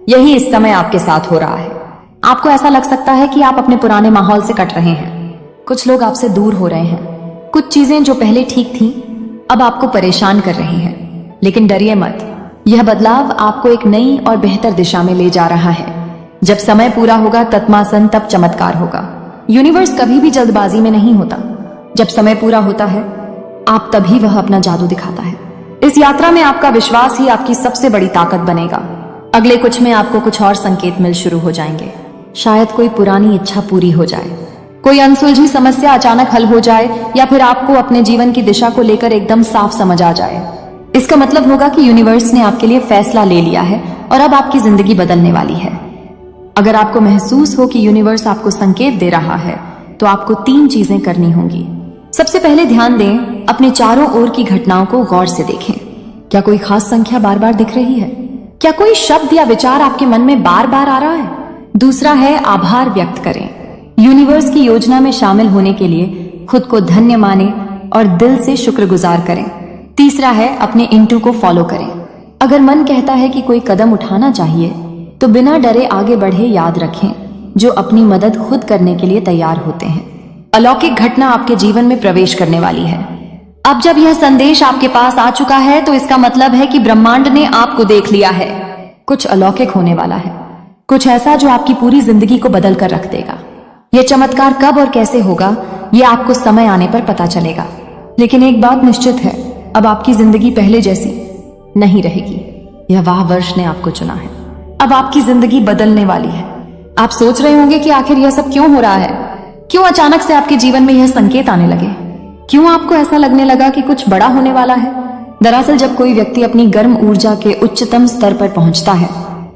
यही इस समय आपके साथ हो रहा है। आपको ऐसा लग सकता है कि आप अपने पुराने माहौल से कट रहे हैं। कुछ लोग आपसे दूर हो रहे हैं। कुछ चीजें जो पहले ठीक थी अब आपको परेशान कर रही हैं। लेकिन डरिए मत, यह बदलाव आपको एक नई और बेहतर दिशा में ले जा रहा है। जब समय पूरा होगा तत्मासन तब चमत्कार होगा। यूनिवर्स कभी भी जल्दबाजी में नहीं होता। जब समय पूरा होता है आप तभी वह अपना जादू दिखाता है। इस यात्रा में आपका विश्वास ही आपकी सबसे बड़ी ताकत बनेगा। अगले कुछ में आपको कुछ और संकेत मिल शुरू हो जाएंगे। शायद कोई पुरानी इच्छा पूरी हो जाए, कोई अनसुलझी समस्या अचानक हल हो जाए, या फिर आपको अपने जीवन की दिशा को लेकर एकदम साफ समझ आ जाए। इसका मतलब होगा कि यूनिवर्स ने आपके लिए फैसला ले लिया है और अब आपकी जिंदगी बदलने वाली है। अगर आपको महसूस हो कि यूनिवर्स आपको संकेत दे रहा है तो आपको 3 चीजें करनी होंगी। सबसे पहले ध्यान दें, अपने चारों ओर की घटनाओं को गौर से देखें। क्या कोई खास संख्या बार बार दिख रही है? क्या कोई शब्द या विचार आपके मन में बार बार आ रहा है? दूसरा है आभार व्यक्त करें। यूनिवर्स की योजना में शामिल होने के लिए खुद को धन्य माने और दिल से शुक्रगुजार करें। तीसरा है अपने इंटू को फॉलो करें। अगर मन कहता है कि कोई कदम उठाना चाहिए तो बिना डरे आगे बढ़े। याद रखें, जो अपनी मदद खुद करने के लिए तैयार होते हैं। अलौकिक घटना आपके जीवन में प्रवेश करने वाली है। अब जब यह संदेश आपके पास आ चुका है तो इसका मतलब है कि ब्रह्मांड ने आपको देख लिया है। कुछ अलौकिक होने वाला है, कुछ ऐसा जो आपकी पूरी जिंदगी को बदल कर रख देगा। यह चमत्कार कब और कैसे होगा यह आपको समय आने पर पता चलेगा। लेकिन एक बात निश्चित है, अब आपकी जिंदगी पहले जैसी नहीं रहेगी। यह वाह वर्ष ने आपको चुना है। अब आपकी जिंदगी बदलने वाली है। आप सोच रहे होंगे कि आखिर यह सब क्यों हो रहा है? क्यों अचानक से आपके जीवन में यह संकेत आने लगे? क्यों आपको ऐसा लगने लगा कि कुछ बड़ा होने वाला है? दरअसल जब कोई व्यक्ति अपनी गर्म ऊर्जा के उच्चतम स्तर पर पहुंचता है,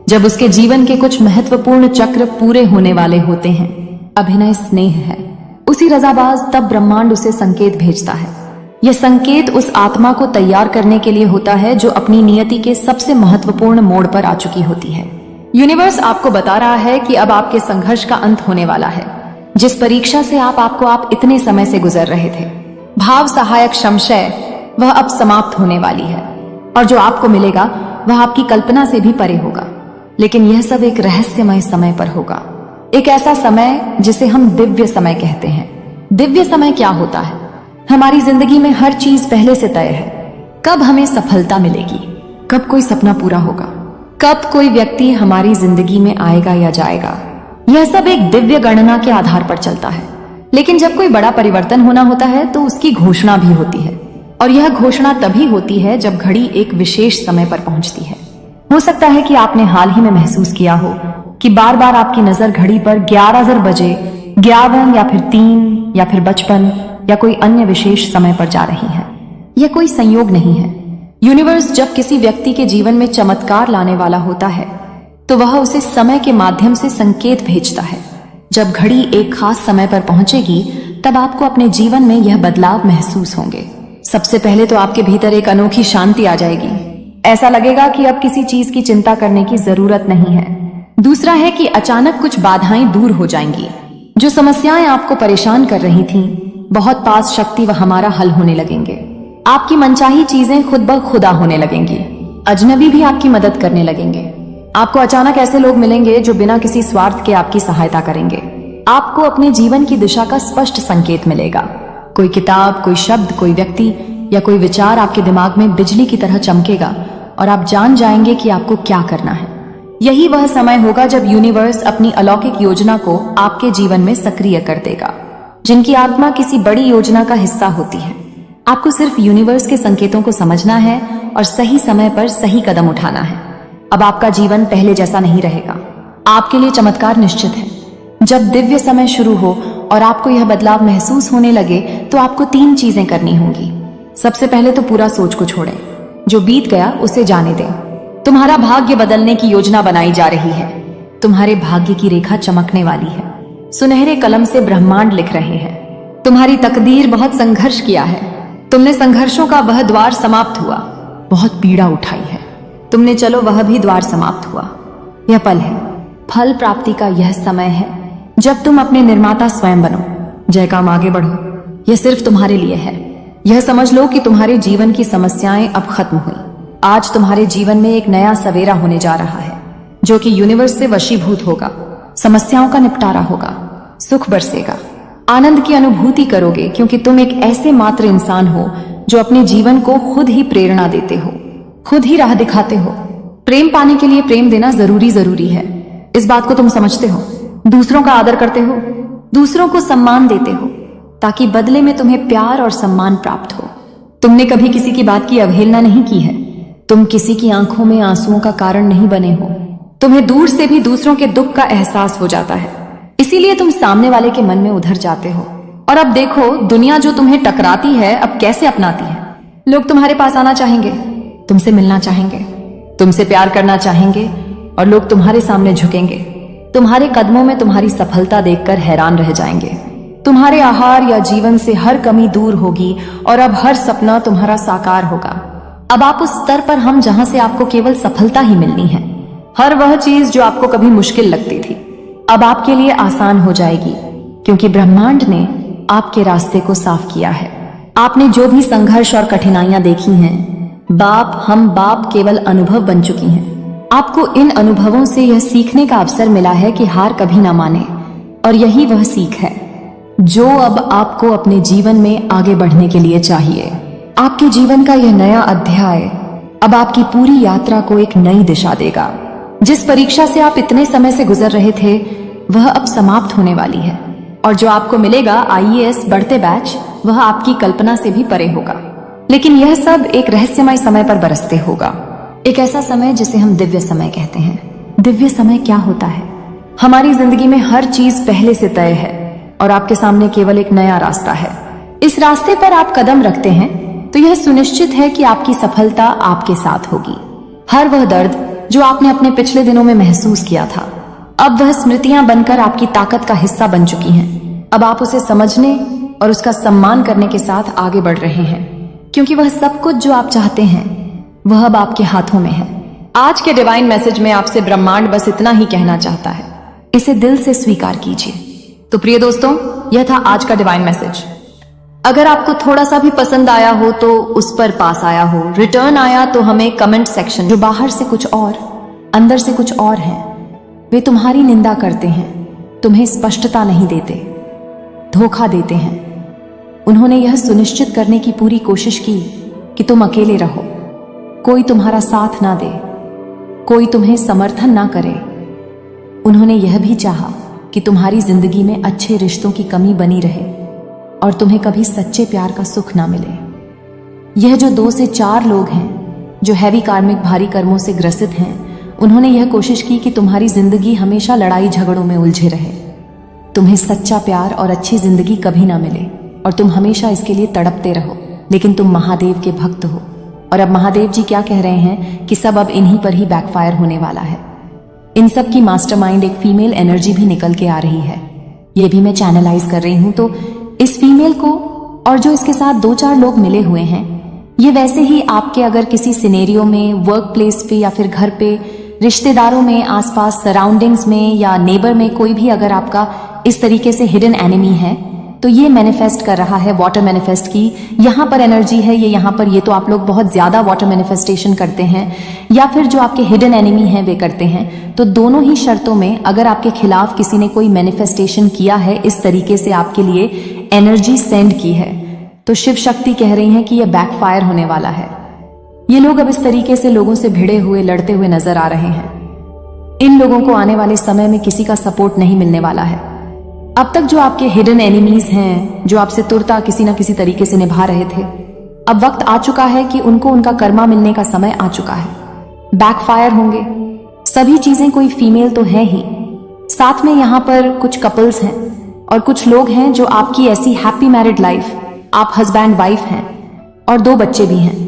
जब उसके जीवन के कुछ महत्वपूर्ण चक्र पूरे होने वाले होते हैं, अभिनय स्नेह है, उसी रजाबाज, तब ब्रह्मांड उसे संकेत भेजता है। यह संकेत उस आत्मा को तैयार करने के लिए होता है जो अपनी नियति के सबसे महत्वपूर्ण मोड़ पर आ चुकी होती है। यूनिवर्स आपको बता रहा है कि अब आपके संघर्ष का अंत होने वाला है। जिस परीक्षा से आप इतने समय से गुजर रहे थे, भाव सहायक संशय, वह अब समाप्त होने वाली है। और जो आपको मिलेगा वह आपकी कल्पना से भी परे होगा। लेकिन यह सब एक रहस्यमय समय पर होगा। एक ऐसा समय जिसे हम दिव्य समय कहते हैं। दिव्य समय क्या होता है? हमारी जिंदगी में हर चीज पहले से तय है। कब हमें सफलता मिलेगी, कब कोई सपना पूरा होगा, कब कोई व्यक्ति हमारी जिंदगी में आएगा या जाएगा, यह सब एक दिव्य गणना के आधार पर चलता है। लेकिन जब कोई बड़ा परिवर्तन होना होता है तो उसकी घोषणा भी होती है। और यह घोषणा तभी होती है जब घड़ी एक विशेष समय पर पहुंचती है। हो सकता है कि आपने हाल ही में महसूस किया हो कि बार बार आपकी नजर घड़ी पर 11 बजे 11 या फिर 3 या फिर 55 या कोई अन्य विशेष समय पर जा रही है। यह कोई संयोग नहीं है। यूनिवर्स जब किसी व्यक्ति के जीवन में चमत्कार लाने वाला होता है तो वह उसे समय के माध्यम से संकेत भेजता है। जब घड़ी एक खास समय पर पहुंचेगी तब आपको अपने जीवन में यह बदलाव महसूस होंगे। सबसे पहले तो आपके भीतर एक अनोखी शांति आ जाएगी। ऐसा लगेगा कि अब किसी चीज की चिंता करने की जरूरत नहीं है। दूसरा है कि अचानक कुछ बाधाएं दूर हो जाएंगी। जो समस्याएं आपको परेशान कर रही थीं, बहुत पास शक्ति व हमारा हल होने लगेंगे। आपकी मनचाही चीजें खुद ब खुदा होने लगेंगी। अजनबी भी आपकी मदद करने लगेंगे। आपको अचानक ऐसे लोग मिलेंगे जो बिना किसी स्वार्थ के आपकी सहायता करेंगे। आपको अपने जीवन की दिशा का स्पष्ट संकेत मिलेगा। कोई किताब, कोई शब्द, कोई व्यक्ति या कोई विचार आपके दिमाग में बिजली की तरह चमकेगा और आप जान जाएंगे कि आपको क्या करना है। यही वह समय होगा जब यूनिवर्स अपनी अलौकिक योजना को आपके जीवन में सक्रिय कर देगा। जिनकी आत्मा किसी बड़ी योजना का हिस्सा होती है, आपको सिर्फ यूनिवर्स के संकेतों को समझना है और सही समय पर सही कदम उठाना है। अब आपका जीवन पहले जैसा नहीं रहेगा। आपके लिए चमत्कार निश्चित है। जब दिव्य समय शुरू हो और आपको यह बदलाव महसूस होने लगे तो आपको 3 चीजें करनी होंगी। सबसे पहले तो पूरा सोच को छोड़ें। जो बीत गया उसे जाने दें। तुम्हारा भाग्य बदलने की योजना बनाई जा रही है। तुम्हारे भाग्य की रेखा चमकने वाली है। सुनहरे कलम से ब्रह्मांड लिख रहे हैं। तुम्हारी तकदीर बहुत संघर्ष किया है। तुमने संघर्षों का वह द्वार समाप्त हुआ। बहुत पीड़ा उठाई है तुमने, चलो वह भी द्वार समाप्त हुआ। यह पल है, फल प्राप्ति का यह समय है जब तुम अपने निर्माता स्वयं बनो। जय काम, आगे बढ़ो। यह सिर्फ तुम्हारे लिए है। यह समझ लो कि तुम्हारे जीवन की समस्याएं अब खत्म हुई। आज तुम्हारे जीवन में एक नया सवेरा होने जा रहा है जो कि यूनिवर्स से वशीभूत होगा। समस्याओं का निपटारा होगा, सुख बरसेगा, आनंद की अनुभूति करोगे, क्योंकि तुम एक ऐसे मात्र इंसान हो जो अपने जीवन को खुद ही प्रेरणा देते हो, खुद ही राह दिखाते हो। प्रेम पाने के लिए प्रेम देना जरूरी है। इस बात को तुम समझते हो। दूसरों का आदर करते हो, दूसरों को सम्मान देते हो, ताकि बदले में तुम्हें प्यार और सम्मान प्राप्त हो। तुमने कभी किसी की बात की अवहेलना नहीं की है। तुम किसी की आंखों में आंसुओं का कारण नहीं बने हो। तुम्हें दूर से भी दूसरों के दुख का एहसास हो जाता है, इसीलिए तुम सामने वाले के मन में उधर जाते हो। और अब देखो, दुनिया जो तुम्हें टकराती है अब कैसे अपनाती है। लोग तुम्हारे पास आना चाहेंगे, तुमसे मिलना चाहेंगे, तुमसे प्यार करना चाहेंगे और लोग तुम्हारे सामने झुकेंगे। तुम्हारे कदमों में तुम्हारी सफलता देखकर हैरान रह जाएंगे। तुम्हारे आहार या जीवन से हर कमी दूर होगी और अब हर सपना तुम्हारा साकार होगा। अब आप उस स्तर पर हम जहां से आपको केवल सफलता ही मिलनी है। हर वह चीज जो आपको कभी मुश्किल लगती थी अब आपके लिए आसान हो जाएगी, क्योंकि ब्रह्मांड ने आपके रास्ते को साफ किया है। आपने जो भी संघर्ष और कठिनाइयां देखी हैं, हम बाप केवल अनुभव बन चुकी हैं। आपको इन अनुभवों से यह सीखने का अवसर मिला है कि हार कभी ना माने, और यही वह सीख है जो अब आपको अपने जीवन में आगे बढ़ने के लिए चाहिए। आपके जीवन का यह नया अध्याय अब आपकी पूरी यात्रा को एक नई दिशा देगा। जिस परीक्षा से आप इतने समय से गुजर रहे थे वह अब समाप्त होने वाली है, और जो आपको मिलेगा IAS बढ़ते बैच, वह आपकी कल्पना से भी परे होगा। लेकिन यह सब एक रहस्यमय समय पर बरसते होगा। एक ऐसा समय जिसे हम दिव्य समय कहते हैं। दिव्य समय क्या होता है? हमारी जिंदगी में हर चीज पहले से तय है और आपके सामने केवल एक नया रास्ता है। इस रास्ते पर आप कदम रखते हैं तो यह सुनिश्चित है कि आपकी सफलता आपके साथ होगी। हर वह दर्द जो आपने अपने पिछले दिनों में महसूस किया था, अब वह स्मृतियां बनकर आपकी ताकत का हिस्सा बन चुकी हैं। अब आप उसे समझने और उसका सम्मान करने के साथ आगे बढ़ रहे हैं, क्योंकि वह सब कुछ जो आप चाहते हैं वह अब आपके हाथों में है। आज के डिवाइन मैसेज में आपसे ब्रह्मांड बस इतना ही कहना चाहता है, इसे दिल से स्वीकार कीजिए। तो प्रिय दोस्तों, यह था आज का डिवाइन मैसेज। अगर आपको थोड़ा सा भी पसंद आया हो तो उस पर पास आया हो, रिटर्न आया तो हमें कमेंट सेक्शन, जो बाहर से कुछ और अंदर से कुछ और हैं, वे तुम्हारी निंदा करते हैं, तुम्हें स्पष्टता नहीं देते, धोखा देते हैं। उन्होंने यह सुनिश्चित करने की पूरी कोशिश की कि तुम अकेले रहो, कोई तुम्हारा साथ ना दे, कोई तुम्हें समर्थन ना करे। उन्होंने यह भी चाहा कि तुम्हारी जिंदगी में अच्छे रिश्तों की कमी बनी रहे और तुम्हें कभी सच्चे प्यार का सुख ना मिले। यह जो 2 से 4 लोग हैं जो हैवी कार्मिक भारी कर्मों से ग्रसित हैं, उन्होंने यह कोशिश की कि तुम्हारी जिंदगी हमेशा लड़ाई झगड़ों में उलझे रहे, तुम्हें सच्चा प्यार और अच्छी जिंदगी कभी ना मिले और तुम हमेशा इसके लिए तड़पते रहो। लेकिन तुम महादेव के भक्त हो और अब महादेव जी क्या कह रहे हैं कि सब अब इन्हीं पर ही बैकफायर होने वाला है। इन सब की मास्टरमाइंड एक फीमेल एनर्जी भी निकल के आ रही है। ये भी मैं चैनलाइज कर रही हूं। तो इस फीमेल को और जो इसके साथ 2-4 लोग मिले हुए हैं, ये वैसे ही आपके अगर किसी सिनेरियो में, वर्क प्लेस पे या फिर घर पे, रिश्तेदारों में, आसपास सराउंडिंग्स में या नेबर में कोई भी अगर आपका इस तरीके से हिडन एनिमी है, तो ये मैनिफेस्ट कर रहा है वाटर मैनिफेस्ट की। यहाँ पर एनर्जी है, ये यहाँ पर, ये तो आप लोग बहुत ज्यादा वाटर मैनिफेस्टेशन करते हैं या फिर जो आपके हिडन एनिमी हैं वे करते हैं। तो दोनों ही शर्तों में अगर आपके खिलाफ किसी ने कोई मैनिफेस्टेशन किया है, इस तरीके से आपके लिए एनर्जी सेंड की है, तो शिव शक्ति कह रही हैं कि यह बैकफायर होने वाला है। ये लोग अब इस तरीके से लोगों से भिड़े हुए, लड़ते हुए नजर आ रहे हैं। इन लोगों को आने वाले समय में किसी का सपोर्ट नहीं मिलने वाला है। अब तक जो आपके हिडन एनिमीज हैं, जो आपसे तुरता किसी ना किसी तरीके से निभा रहे थे, अब वक्त आ चुका है कि उनको उनका कर्मा मिलने का समय आ चुका है। बैकफायर होंगे सभी चीजें। कोई फीमेल तो है ही, साथ में यहाँ पर कुछ कपल्स हैं और कुछ लोग हैं जो आपकी ऐसी हैप्पी मैरिड लाइफ, आप हस्बैंड वाइफ हैं और 2 बच्चे भी हैं।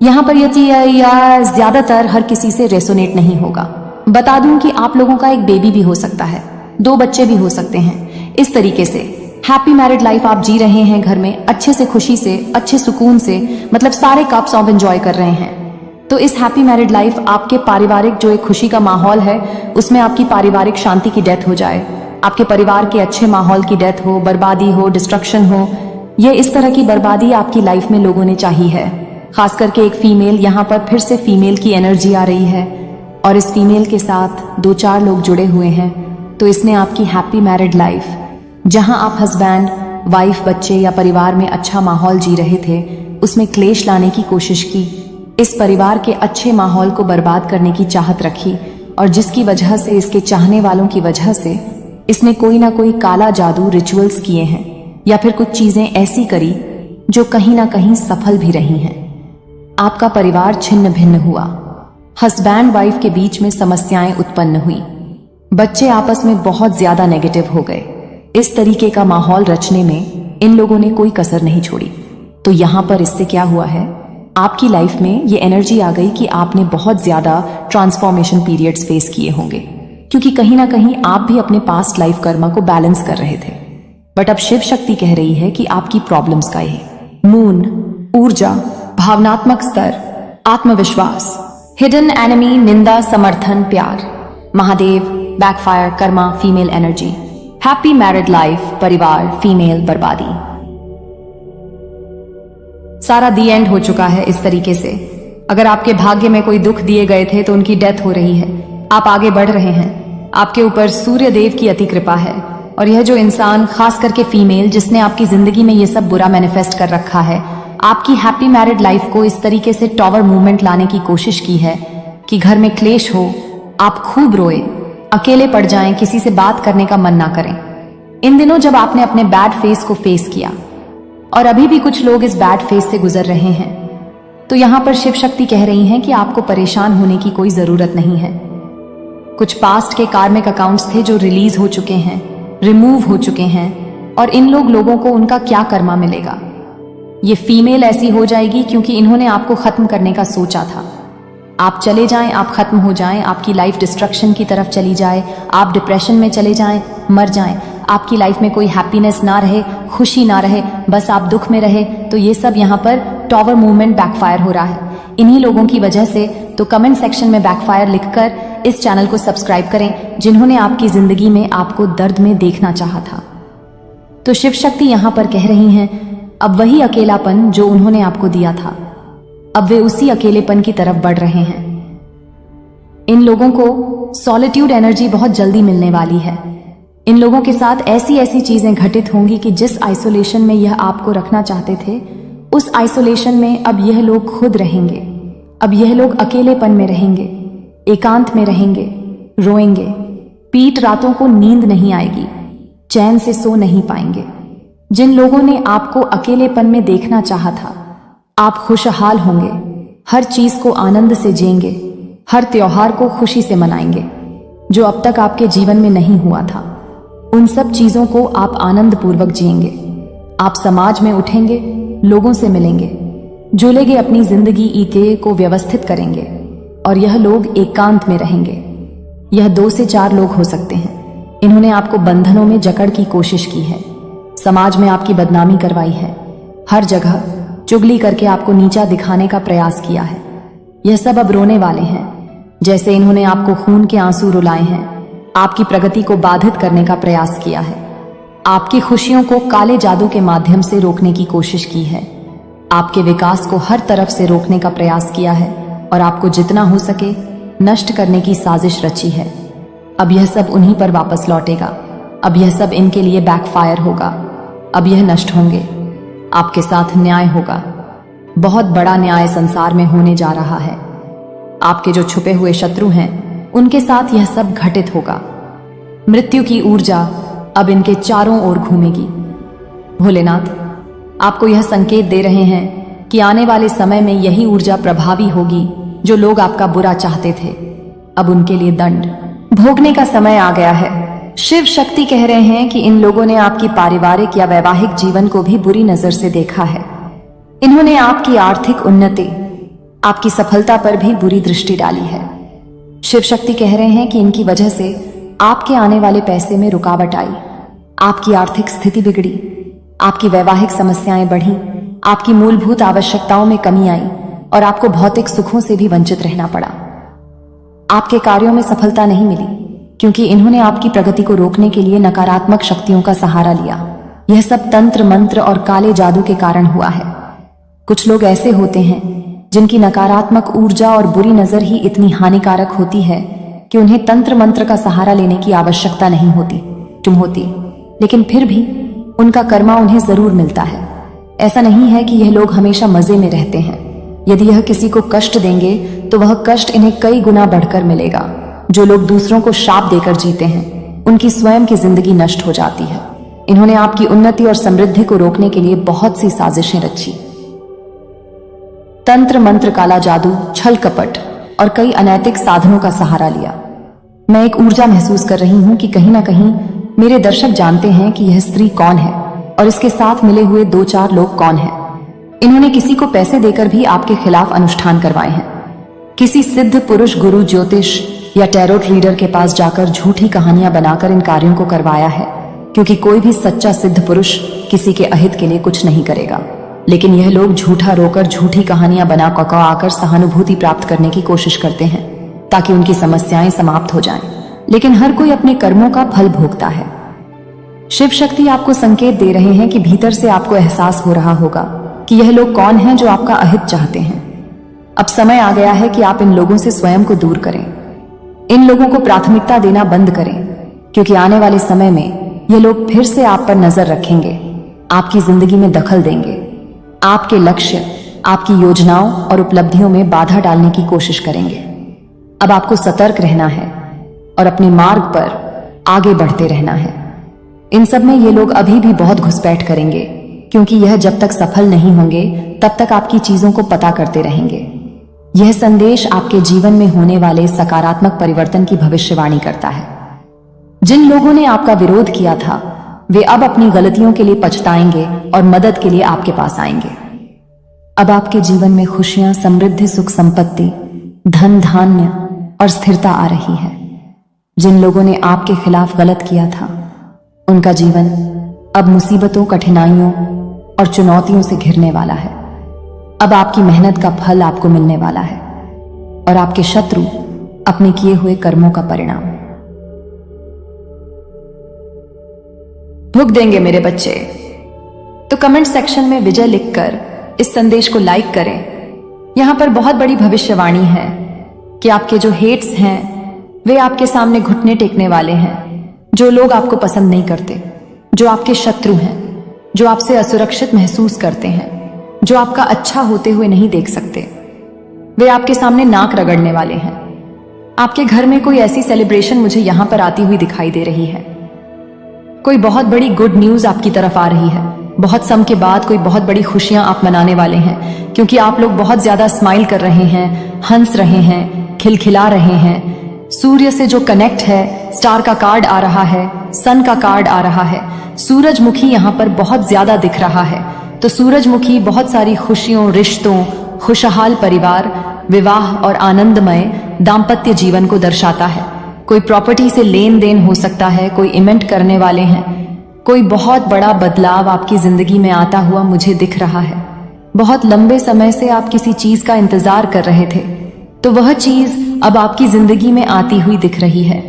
यहाँ पर यह ज्यादातर हर किसी से रेसोनेट नहीं होगा। बता दूं कि आप लोगों का एक बेबी भी हो सकता है, 2 बच्चे भी हो सकते हैं। इस तरीके से हैप्पी मैरिड लाइफ आप जी रहे हैं घर में, अच्छे से, खुशी से, अच्छे सुकून से, मतलब सारे कप्स ऑफ एंजॉय कर रहे हैं। तो इस हैप्पी मैरिड लाइफ आपके पारिवारिक जो एक खुशी का माहौल है, उसमें आपकी पारिवारिक शांति की डेथ हो जाए, आपके परिवार के अच्छे माहौल की डेथ हो, बर्बादी हो, डिस्ट्रक्शन हो, ये इस तरह की बर्बादी आपकी लाइफ में लोगों ने चाही है। खास करके एक फीमेल, यहाँ पर फिर से फीमेल की एनर्जी आ रही है और इस फीमेल के साथ 2-4 लोग जुड़े हुए हैं। तो इसने आपकी हैप्पी मैरिड लाइफ, जहां आप हस्बैंड वाइफ, बच्चे या परिवार में अच्छा माहौल जी रहे थे, उसमें क्लेश लाने की कोशिश की, इस परिवार के अच्छे माहौल को बर्बाद करने की चाहत रखी और जिसकी वजह से, इसके चाहने वालों की वजह से, इसने कोई ना कोई काला जादू, रिचुअल्स किए हैं या फिर कुछ चीजें ऐसी करी जो कहीं ना कहीं सफल भी रही हैं। आपका परिवार छिन्न भिन्न हुआ, हस्बैंड वाइफ के बीच में समस्याएं उत्पन्न हुई, बच्चे आपस में बहुत ज्यादा नेगेटिव हो गए। इस तरीके का माहौल रचने में इन लोगों ने कोई कसर नहीं छोड़ी। तो यहां पर इससे क्या हुआ है, आपकी लाइफ में ये एनर्जी आ गई कि आपने बहुत ज्यादा ट्रांसफॉर्मेशन पीरियड्स फेस किए होंगे, क्योंकि कहीं ना कहीं आप भी अपने पास्ट लाइफ कर्मा को बैलेंस कर रहे थे। बट अब शिव शक्ति कह रही है कि आपकी प्रॉब्लम्स का ये मून, ऊर्जा, भावनात्मक स्तर, आत्मविश्वास, हिडन एनिमी, निंदा, समर्थन, प्यार, Mahadev, backfire, Karma, female energy, happy married life, परिवार, फीमेल, बर्बादी, सारा दी एंड हो चुका है। इस तरीके से अगर आपके भाग्य में कोई दुख दिए गए थे तो उनकी डेथ हो रही है, आप आगे बढ़ रहे हैं, आपके ऊपर सूर्य देव की अति कृपा है। और यह जो इंसान, खास करके फीमेल, जिसने आपकी जिंदगी में ये सब बुरा मैनिफेस्ट कर रखा है, आपकी हैप्पी मैरिड लाइफ को इस तरीके से टॉवर मूवमेंट लाने की कोशिश की है कि घर में क्लेश हो, आप खूब रोए, अकेले पड़ जाएं, किसी से बात करने का मन ना करें। इन दिनों जब आपने अपने बैड फेस को फेस किया और अभी भी कुछ लोग इस बैड फेस से गुजर रहे हैं, तो यहां पर शिव शक्ति कह रही हैं कि आपको परेशान होने की कोई जरूरत नहीं है। कुछ पास्ट के कार्मिक अकाउंट्स थे जो रिलीज हो चुके हैं, रिमूव हो चुके हैं और इन लोगों को उनका क्या कर्मा मिलेगा। ये फीमेल ऐसी हो जाएगी क्योंकि इन्होंने आपको खत्म करने का सोचा था। आप चले जाएं, आप खत्म हो जाएं, आपकी लाइफ डिस्ट्रक्शन की तरफ चली जाए, आप डिप्रेशन में चले जाएं, मर जाएं, आपकी लाइफ में कोई हैप्पीनेस ना रहे, खुशी ना रहे, बस आप दुख में रहे। तो ये सब यहाँ पर टॉवर मूवमेंट बैकफायर हो रहा है इन्हीं लोगों की वजह से। तो कमेंट सेक्शन में बैकफायर लिखकर इस चैनल को सब्सक्राइब करें जिन्होंने आपकी जिंदगी में आपको दर्द में देखना चाहा था। तो शिव शक्ति यहाँ पर कह रही हैं, अब वही अकेलापन जो उन्होंने आपको दिया था, अब वे उसी अकेलेपन की तरफ बढ़ रहे हैं। इन लोगों को सॉलिट्यूड एनर्जी बहुत जल्दी मिलने वाली है। इन लोगों के साथ ऐसी ऐसी चीजें घटित होंगी कि जिस आइसोलेशन में यह आपको रखना चाहते थे, उस आइसोलेशन में अब यह लोग खुद रहेंगे। अब यह लोग अकेलेपन में रहेंगे, एकांत में रहेंगे, रोएंगे, पीट रातों को नींद नहीं आएगी, चैन से सो नहीं पाएंगे। जिन लोगों ने आपको अकेलेपन में देखना चाहा था, आप खुशहाल होंगे, हर चीज को आनंद से जिएंगे, हर त्योहार को खुशी से मनाएंगे जो अब तक आपके जीवन में नहीं हुआ था। उन सब चीजों को आप आनंद पूर्वक जिएंगे। आप समाज में उठेंगे, लोगों से मिलेंगे, जुलेंगे, अपनी जिंदगी को व्यवस्थित करेंगे और यह लोग एकांत में रहेंगे। यह 2 से 4 लोग हो सकते हैं। इन्होंने आपको बंधनों में जकड़ की कोशिश की है, समाज में आपकी बदनामी करवाई है, हर जगह चुगली करके आपको नीचा दिखाने का प्रयास किया है। यह सब अब रोने वाले हैं, जैसे इन्होंने आपको खून के आंसू रुलाए हैं, आपकी प्रगति को बाधित करने का प्रयास किया है, आपकी खुशियों को काले जादू के माध्यम से रोकने की कोशिश की है, आपके विकास को हर तरफ से रोकने का प्रयास किया है और आपको जितना हो सके नष्ट करने की साजिश रची है। अब यह सब उन्हीं पर वापस लौटेगा। अब यह सब इनके लिए बैकफायर होगा। अब यह नष्ट होंगे। आपके साथ न्याय होगा। बहुत बड़ा न्याय संसार में होने जा रहा है। आपके जो छुपे हुए शत्रु हैं उनके साथ यह सब घटित होगा। मृत्यु की ऊर्जा अब इनके चारों ओर घूमेगी। भोलेनाथ आपको यह संकेत दे रहे हैं कि आने वाले समय में यही ऊर्जा प्रभावी होगी। जो लोग आपका बुरा चाहते थे, अब उनके लिए दंड भोगने का समय आ गया है। शिव शक्ति कह रहे हैं कि इन लोगों ने आपकी पारिवारिक या वैवाहिक जीवन को भी बुरी नजर से देखा है। इन्होंने आपकी आर्थिक उन्नति, आपकी सफलता पर भी बुरी दृष्टि डाली है। शिव शक्ति कह रहे हैं कि इनकी वजह से आपके आने वाले पैसे में रुकावट आई, आपकी आर्थिक स्थिति बिगड़ी, आपकी वैवाहिक समस्याएं बढ़ी, आपकी मूलभूत आवश्यकताओं में कमी आई और आपको भौतिक सुखों से भी वंचित रहना पड़ा। आपके कार्यों में सफलता नहीं मिली क्योंकि इन्होंने आपकी प्रगति को रोकने के लिए नकारात्मक शक्तियों का सहारा लिया। यह सब तंत्र मंत्र और काले जादू के कारण हुआ है। कुछ लोग ऐसे होते हैं जिनकी नकारात्मक ऊर्जा और बुरी नजर ही इतनी हानिकारक होती है कि उन्हें तंत्र मंत्र का सहारा लेने की आवश्यकता नहीं होती, लेकिन फिर भी उनका कर्मा उन्हें जरूर मिलता है। ऐसा नहीं है कि यह लोग हमेशा मजे में रहते हैं। यदि यह किसी को कष्ट देंगे तो वह कष्ट इन्हें कई गुना बढ़कर मिलेगा। जो लोग दूसरों को शाप देकर जीते हैं उनकी स्वयं की जिंदगी नष्ट हो जाती है। इन्होंने आपकी उन्नति और समृद्धि को रोकने के लिए बहुत सी साजिशें रची। तंत्र मंत्र, काला जादू, छल कपट और कई अनैतिक साधनों का सहारा लिया। मैं एक ऊर्जा महसूस कर रही हूं कि कहीं ना कहीं मेरे दर्शक जानते हैं कि यह स्त्री कौन है और इसके साथ मिले हुए 2-4 लोग कौन हैं। इन्होंने किसी को पैसे देकर भी आपके खिलाफ अनुष्ठान करवाए हैं। किसी सिद्ध पुरुष, गुरु, ज्योतिष या टैरोट रीडर के पास जाकर झूठी कहानियां बनाकर इन कार्यों को करवाया है, क्योंकि कोई भी सच्चा सिद्ध पुरुष किसी के अहित के लिए कुछ नहीं करेगा। लेकिन यह लोग झूठा रोकर झूठी कहानियां बना आकर सहानुभूति प्राप्त करने की कोशिश करते हैं ताकि उनकी समस्याएं समाप्त हो जाएं। लेकिन हर कोई अपने कर्मों का फल भोगता है। शिव शक्ति आपको संकेत दे रहे हैं कि भीतर से आपको एहसास हो रहा होगा कि यह लोग कौन हैं जो आपका अहित चाहते हैं। अब समय आ गया है कि आप इन लोगों से स्वयं को दूर करें। इन लोगों को प्राथमिकता देना बंद करें, क्योंकि आने वाले समय में ये लोग फिर से आप पर नजर रखेंगे, आपकी जिंदगी में दखल देंगे, आपके लक्ष्य, आपकी योजनाओं और उपलब्धियों में बाधा डालने की कोशिश करेंगे। अब आपको सतर्क रहना है और अपने मार्ग पर आगे बढ़ते रहना है। इन सब में ये लोग अभी भी बहुत घुसपैठ करेंगे, क्योंकि यह जब तक सफल नहीं होंगे तब तक आपकी चीजों को पता करते रहेंगे। यह संदेश आपके जीवन में होने वाले सकारात्मक परिवर्तन की भविष्यवाणी करता है। जिन लोगों ने आपका विरोध किया था वे अब अपनी गलतियों के लिए पछताएंगे और मदद के लिए आपके पास आएंगे। अब आपके जीवन में खुशियां, समृद्धि, सुख, संपत्ति, धन, धान्य और स्थिरता आ रही है। जिन लोगों ने आपके खिलाफ गलत किया था उनका जीवन अब मुसीबतों, कठिनाइयों और चुनौतियों से घिरने वाला है। अब आपकी मेहनत का फल आपको मिलने वाला है और आपके शत्रु अपने किए हुए कर्मों का परिणाम भुग देंगे। मेरे बच्चे, तो कमेंट सेक्शन में विजय लिखकर इस संदेश को लाइक करें। यहां पर बहुत बड़ी भविष्यवाणी है कि आपके जो हेट्स हैं वे आपके सामने घुटने टेकने वाले हैं। जो लोग आपको पसंद नहीं करते, जो आपके शत्रु हैं, जो आपसे असुरक्षित महसूस करते हैं, जो आपका अच्छा होते हुए नहीं देख सकते, वे आपके सामने नाक रगड़ने वाले हैं। आपके घर में कोई ऐसी सेलिब्रेशन मुझे यहां पर आती हुई दिखाई दे रही है। कोई बहुत बड़ी गुड न्यूज आपकी तरफ आ रही है। बहुत समय के बाद कोई बहुत बड़ी खुशियां आप मनाने वाले हैं, क्योंकि आप लोग बहुत ज्यादा स्माइल कर रहे हैं, हंस रहे हैं, खिलखिला रहे हैं। सूर्य से जो कनेक्ट है, स्टार का कार्ड आ रहा है, सन का कार्ड आ रहा है। सूरजमुखी यहाँ पर बहुत ज्यादा दिख रहा है। तो सूरजमुखी बहुत सारी खुशियों, रिश्तों, खुशहाल परिवार, विवाह और आनंदमय दाम्पत्य जीवन को दर्शाता है। कोई प्रॉपर्टी से लेन देन हो सकता है, कोई इवेंट करने वाले हैं, कोई बहुत बड़ा बदलाव आपकी जिंदगी में आता हुआ मुझे दिख रहा है। बहुत लंबे समय से आप किसी चीज का इंतजार कर रहे थे, तो वह चीज अब आपकी जिंदगी में आती हुई दिख रही है।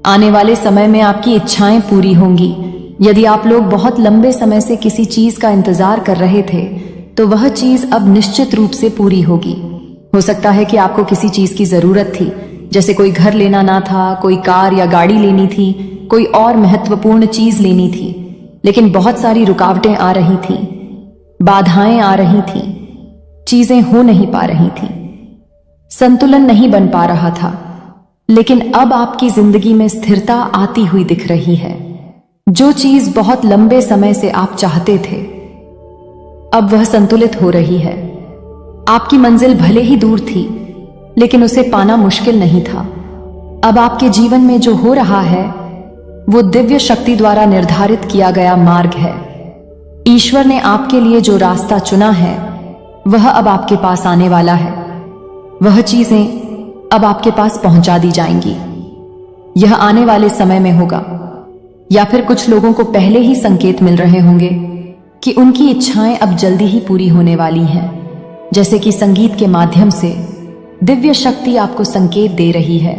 आने वाले समय में आपकी इच्छाएं पूरी होंगी। यदि आप लोग बहुत लंबे समय से किसी चीज का इंतजार कर रहे थे, तो वह चीज अब निश्चित रूप से पूरी होगी। हो सकता है कि आपको किसी चीज की जरूरत थी, जैसे कोई घर लेना ना था, कोई कार या गाड़ी लेनी थी, कोई और महत्वपूर्ण चीज लेनी थी, लेकिन बहुत सारी रुकावटें आ रही थी, बाधाएं आ रही थी, चीजें हो नहीं पा रही थी, संतुलन नहीं बन पा रहा था। लेकिन अब आपकी जिंदगी में स्थिरता आती हुई दिख रही है। जो चीज बहुत लंबे समय से आप चाहते थे, अब वह संतुलित हो रही है। आपकी मंजिल भले ही दूर थी, लेकिन उसे पाना मुश्किल नहीं था। अब आपके जीवन में जो हो रहा है, वो दिव्य शक्ति द्वारा निर्धारित किया गया मार्ग है। ईश्वर ने आपके लिए जो रास्ता चुना है, वह अब आपके पास आने वाला है। वह चीजें अब आपके पास पहुंचा दी जाएंगी। यह आने वाले समय में होगा, या फिर कुछ लोगों को पहले ही संकेत मिल रहे होंगे कि उनकी इच्छाएं अब जल्दी ही पूरी होने वाली हैं। जैसे कि संगीत के माध्यम से दिव्य शक्ति आपको संकेत दे रही है,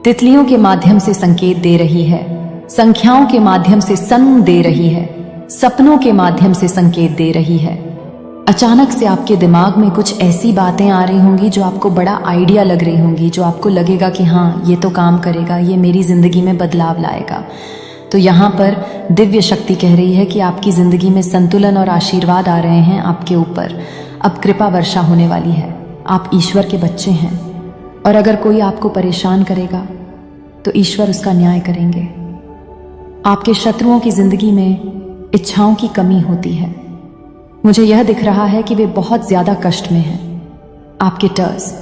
तितलियों के माध्यम से संकेत दे रही है, संख्याओं के माध्यम से सन दे रही है, सपनों के माध्यम से संकेत दे रही है। अचानक से आपके दिमाग में कुछ ऐसी बातें आ रही होंगी जो आपको बड़ा आइडिया लग रही होंगी, जो आपको लगेगा कि हाँ, ये तो काम करेगा, ये मेरी जिंदगी में बदलाव लाएगा। तो यहाँ पर दिव्य शक्ति कह रही है कि आपकी जिंदगी में संतुलन और आशीर्वाद आ रहे हैं आपके ऊपर। अब कृपा वर्षा होने वाली है। आप ईश्वर के बच्चे हैं, और अगर कोई आपको परेशान करेगा तो ईश्वर उसका न्याय करेंगे। आपके शत्रुओं की जिंदगी में इच्छाओं की कमी होती है। मुझे यह दिख रहा है कि वे बहुत ज्यादा कष्ट में हैं। आपके टर्स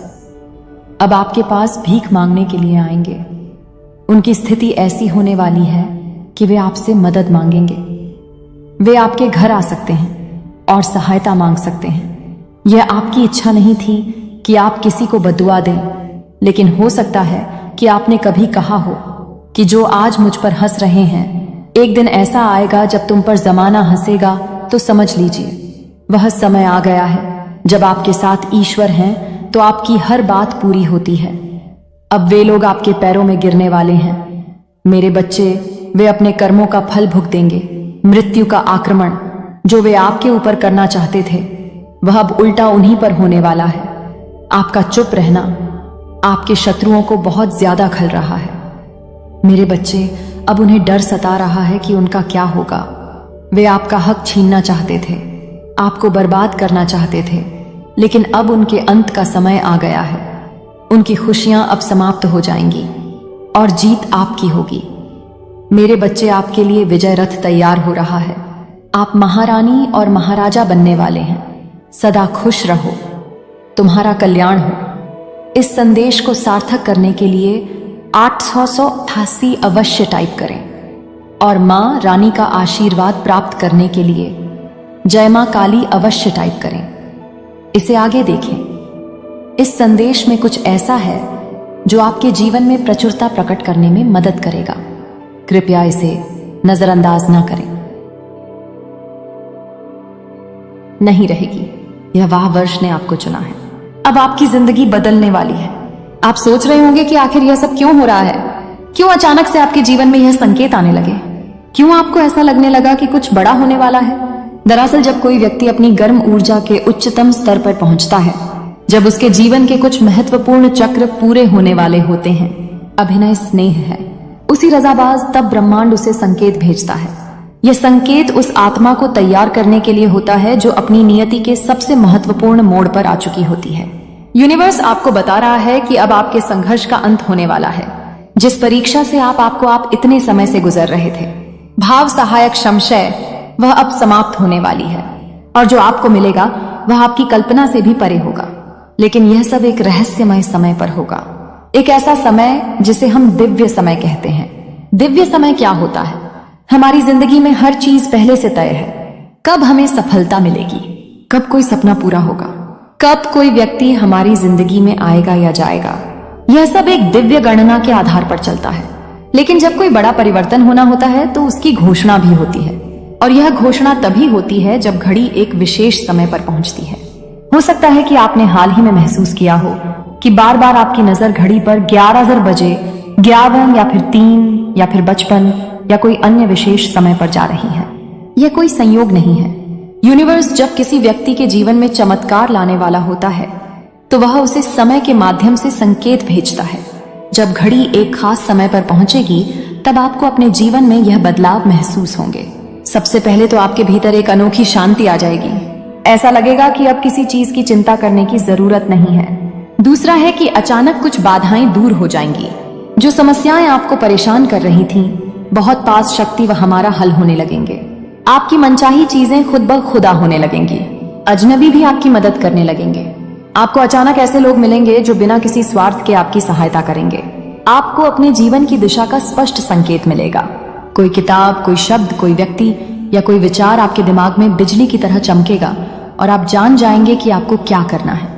अब आपके पास भीख मांगने के लिए आएंगे। उनकी स्थिति ऐसी होने वाली है कि वे आपसे मदद मांगेंगे। वे आपके घर आ सकते हैं और सहायता मांग सकते हैं। यह आपकी इच्छा नहीं थी कि आप किसी को बदुआ दें, लेकिन हो सकता है कि आपने कभी कहा हो कि जो आज मुझ पर हंस रहे हैं, एक दिन ऐसा आएगा जब तुम पर जमाना हंसेगा। तो समझ लीजिए, वह समय आ गया है जब आपके साथ ईश्वर हैं तो आपकी हर बात पूरी होती है। अब वे लोग आपके पैरों में गिरने वाले हैं। मेरे बच्चे, वे अपने कर्मों का फल भुगतेंगे। मृत्यु का आक्रमण जो वे आपके ऊपर करना चाहते थे, वह अब उल्टा उन्हीं पर होने वाला है। आपका चुप रहना आपके शत्रुओं को बहुत ज्यादा खल रहा है। मेरे बच्चे, अब उन्हें डर सता रहा है कि उनका क्या होगा। वे आपका हक छीनना चाहते थे, आपको बर्बाद करना चाहते थे, लेकिन अब उनके अंत का समय आ गया है। उनकी खुशियां अब समाप्त हो जाएंगी और जीत आपकी होगी। मेरे बच्चे, आपके लिए विजय रथ तैयार हो रहा है। आप महारानी और महाराजा बनने वाले हैं। सदा खुश रहो, तुम्हारा कल्याण हो। इस संदेश को सार्थक करने के लिए 888 अवश्य टाइप करें और मां रानी का आशीर्वाद प्राप्त करने के लिए जय मां काली अवश्य टाइप करें। इसे आगे देखें। इस संदेश में कुछ ऐसा है जो आपके जीवन में प्रचुरता प्रकट करने में मदद करेगा। कृपया इसे नजरअंदाज ना करें। नहीं रहेगी, यह वाह वर्ष ने आपको चुना है। अब आपकी जिंदगी बदलने वाली है। आप सोच रहे होंगे कि आखिर यह सब क्यों हो रहा है, क्यों अचानक से आपके जीवन में यह संकेत आने लगे, क्यों आपको ऐसा लगने लगा कि कुछ बड़ा होने वाला है। दरअसल जब कोई व्यक्ति अपनी गर्म ऊर्जा के उच्चतम स्तर पर पहुंचता है, जब उसके जीवन के कुछ महत्वपूर्ण चक्र पूरे होने वाले होते हैं, अभिनय स्नेह है, उसी रजाबाज, तब ब्रह्मांड उसे संकेत भेजता है। यह संकेत उस आत्मा को तैयार करने के लिए होता है जो अपनी नियति के सबसे महत्वपूर्ण मोड़ पर आ चुकी होती है। यूनिवर्स आपको बता रहा है कि अब आपके संघर्ष का अंत होने वाला है। जिस परीक्षा से आप इतने समय से गुजर रहे थे, भाव सहायक संशय, वह अब समाप्त होने वाली है। और जो आपको मिलेगा वह आपकी कल्पना से भी परे होगा। लेकिन यह सब एक रहस्यमय समय पर होगा। एक ऐसा समय जिसे हम दिव्य समय कहते हैं। दिव्य समय क्या होता है? हमारी जिंदगी में हर चीज पहले से तय है। कब हमें सफलता मिलेगी, कब कोई सपना पूरा होगा, कब कोई व्यक्ति हमारी जिंदगी में आएगा या जाएगा, यह सब एक दिव्य गणना के आधार पर चलता है। लेकिन जब कोई बड़ा परिवर्तन होना होता है तो उसकी घोषणा भी होती है, और यह घोषणा तभी होती है जब घड़ी एक विशेष समय पर पहुंचती है। हो सकता है कि आपने हाल ही में महसूस किया हो कि बार बार आपकी नजर घड़ी पर 11 बजे, 11 या फिर 3 या फिर 55 या कोई अन्य विशेष समय पर जा रही है। यह कोई संयोग नहीं है। यूनिवर्स जब किसी व्यक्ति के जीवन में चमत्कार लाने वाला होता है तो वह उसे समय के माध्यम से संकेत भेजता है। जब घड़ी एक खास समय पर पहुंचेगी तब आपको अपने जीवन में यह बदलाव महसूस होंगे। सबसे पहले तो आपके भीतर एक अनोखी शांति आ जाएगी। ऐसा लगेगा कि अब किसी चीज की चिंता करने की जरूरत नहीं है। दूसरा है कि अचानक कुछ बाधाएं दूर हो जाएंगी। जो समस्याएं आपको परेशान कर रही थीं, बहुत पास शक्ति व हमारा हल होने लगेंगे। आपकी मनचाही चीजें खुद ब खुदा होने लगेंगी। अजनबी भी आपकी मदद करने लगेंगे। आपको अचानक ऐसे लोग मिलेंगे जो बिना किसी स्वार्थ के आपकी सहायता करेंगे। आपको अपने जीवन की दिशा का स्पष्ट संकेत मिलेगा। कोई किताब, कोई शब्द, कोई व्यक्ति या कोई विचार आपके दिमाग में बिजली की तरह चमकेगा और आप जान जाएंगे कि आपको क्या करना है।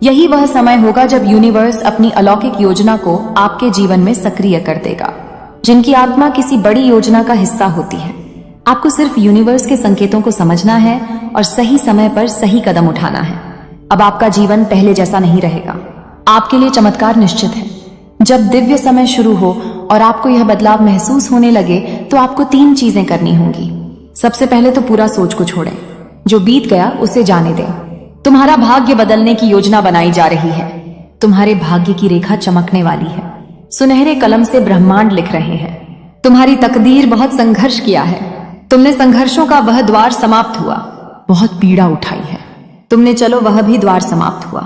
यही वह समय होगा जब यूनिवर्स अपनी अलौकिक योजना को आपके जीवन में सक्रिय कर देगा। जिनकी आत्मा किसी बड़ी योजना का हिस्सा होती है, आपको सिर्फ यूनिवर्स के संकेतों को समझना है और सही समय पर सही कदम उठाना है। अब आपका जीवन पहले जैसा नहीं रहेगा। आपके लिए चमत्कार निश्चित है। जब दिव्य समय शुरू हो और आपको यह बदलाव महसूस होने लगे तो आपको 3 चीजें करनी होंगी। सबसे पहले तो पूरा सोच को छोड़ें। जो बीत गया उसे जाने दें। तुम्हारा भाग्य बदलने की योजना बनाई जा रही है। तुम्हारे भाग्य की रेखा चमकने वाली है। सुनहरे कलम से ब्रह्मांड लिख रहे हैं। तुम्हारी तकदीर बहुत संघर्ष किया है। तुमने संघर्षों का वह द्वार समाप्त हुआ। बहुत पीड़ा उठाई है तुमने, चलो वह भी द्वार समाप्त हुआ।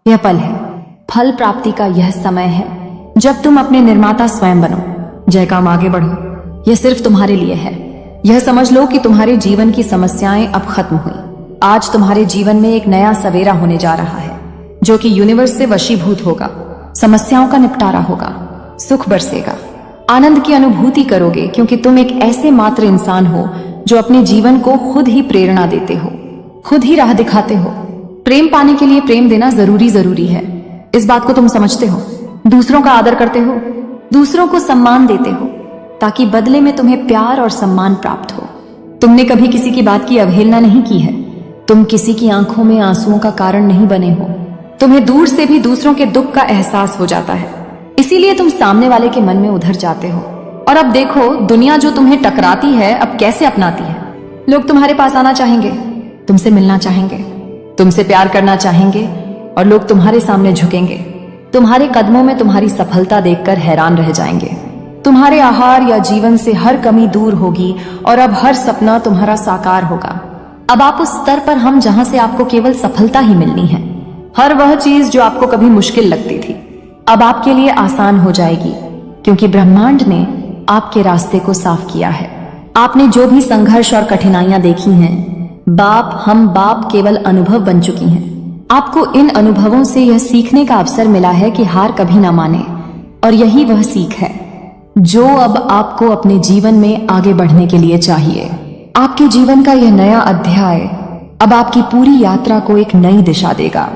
यह पल है, फल प्राप्ति का यह समय है जब तुम अपने निर्माता स्वयं बनो। जय काम, आगे बढ़ो। यह सिर्फ तुम्हारे लिए है। यह समझ लो कि तुम्हारे जीवन की समस्याएं अब खत्म हुई। आज तुम्हारे जीवन में एक नया सवेरा होने जा रहा है जो कि यूनिवर्स से वशीभूत होगा। समस्याओं का निपटारा होगा, सुख बरसेगा, आनंद की अनुभूति करोगे, क्योंकि तुम एक ऐसे मात्र इंसान हो जो अपने जीवन को खुद ही प्रेरणा देते हो, खुद ही राह दिखाते हो। प्रेम पाने के लिए प्रेम देना जरूरी है। इस बात को तुम समझते हो। दूसरों का आदर करते हो, दूसरों को सम्मान देते हो, ताकि बदले में तुम्हें प्यार और सम्मान प्राप्त हो। तुमने कभी किसी की बात की अवहेलना नहीं की है। तुम किसी की आंखों में आंसुओं का कारण नहीं बने हो। तुम्हें दूर से भी दूसरों के दुख का एहसास हो जाता है, इसीलिए तुम सामने वाले के मन में उधर जाते हो। और अब देखो, दुनिया जो तुम्हें टकराती है अब कैसे अपनाती है। लोग तुम्हारे पास आना चाहेंगे, तुमसे मिलना चाहेंगे, तुमसे प्यार करना चाहेंगे, और लोग तुम्हारे सामने झुकेंगे। तुम्हारे कदमों में तुम्हारी सफलता देखकर हैरान रह जाएंगे। तुम्हारे आहार या जीवन से हर कमी दूर होगी और अब हर सपना तुम्हारा साकार होगा। अब आप उस स्तर पर हम जहां से आपको केवल सफलता ही मिलनी है। हर वह चीज जो आपको कभी मुश्किल लगती थी अब आपके लिए आसान हो जाएगी, क्योंकि ब्रह्मांड ने आपके रास्ते को साफ किया है। आपने जो भी संघर्ष और कठिनाइयां देखी हैं, हम बाप केवल अनुभव बन चुकी हैं। आपको इन अनुभवों से यह सीखने का अवसर मिला है कि हार कभी ना माने, और यही वह सीख है जो अब आपको अपने जीवन में आगे बढ़ने के लिए चाहिए। आपके जीवन का यह नया अध्याय अब आपकी पूरी यात्रा को एक नई दिशा देगा।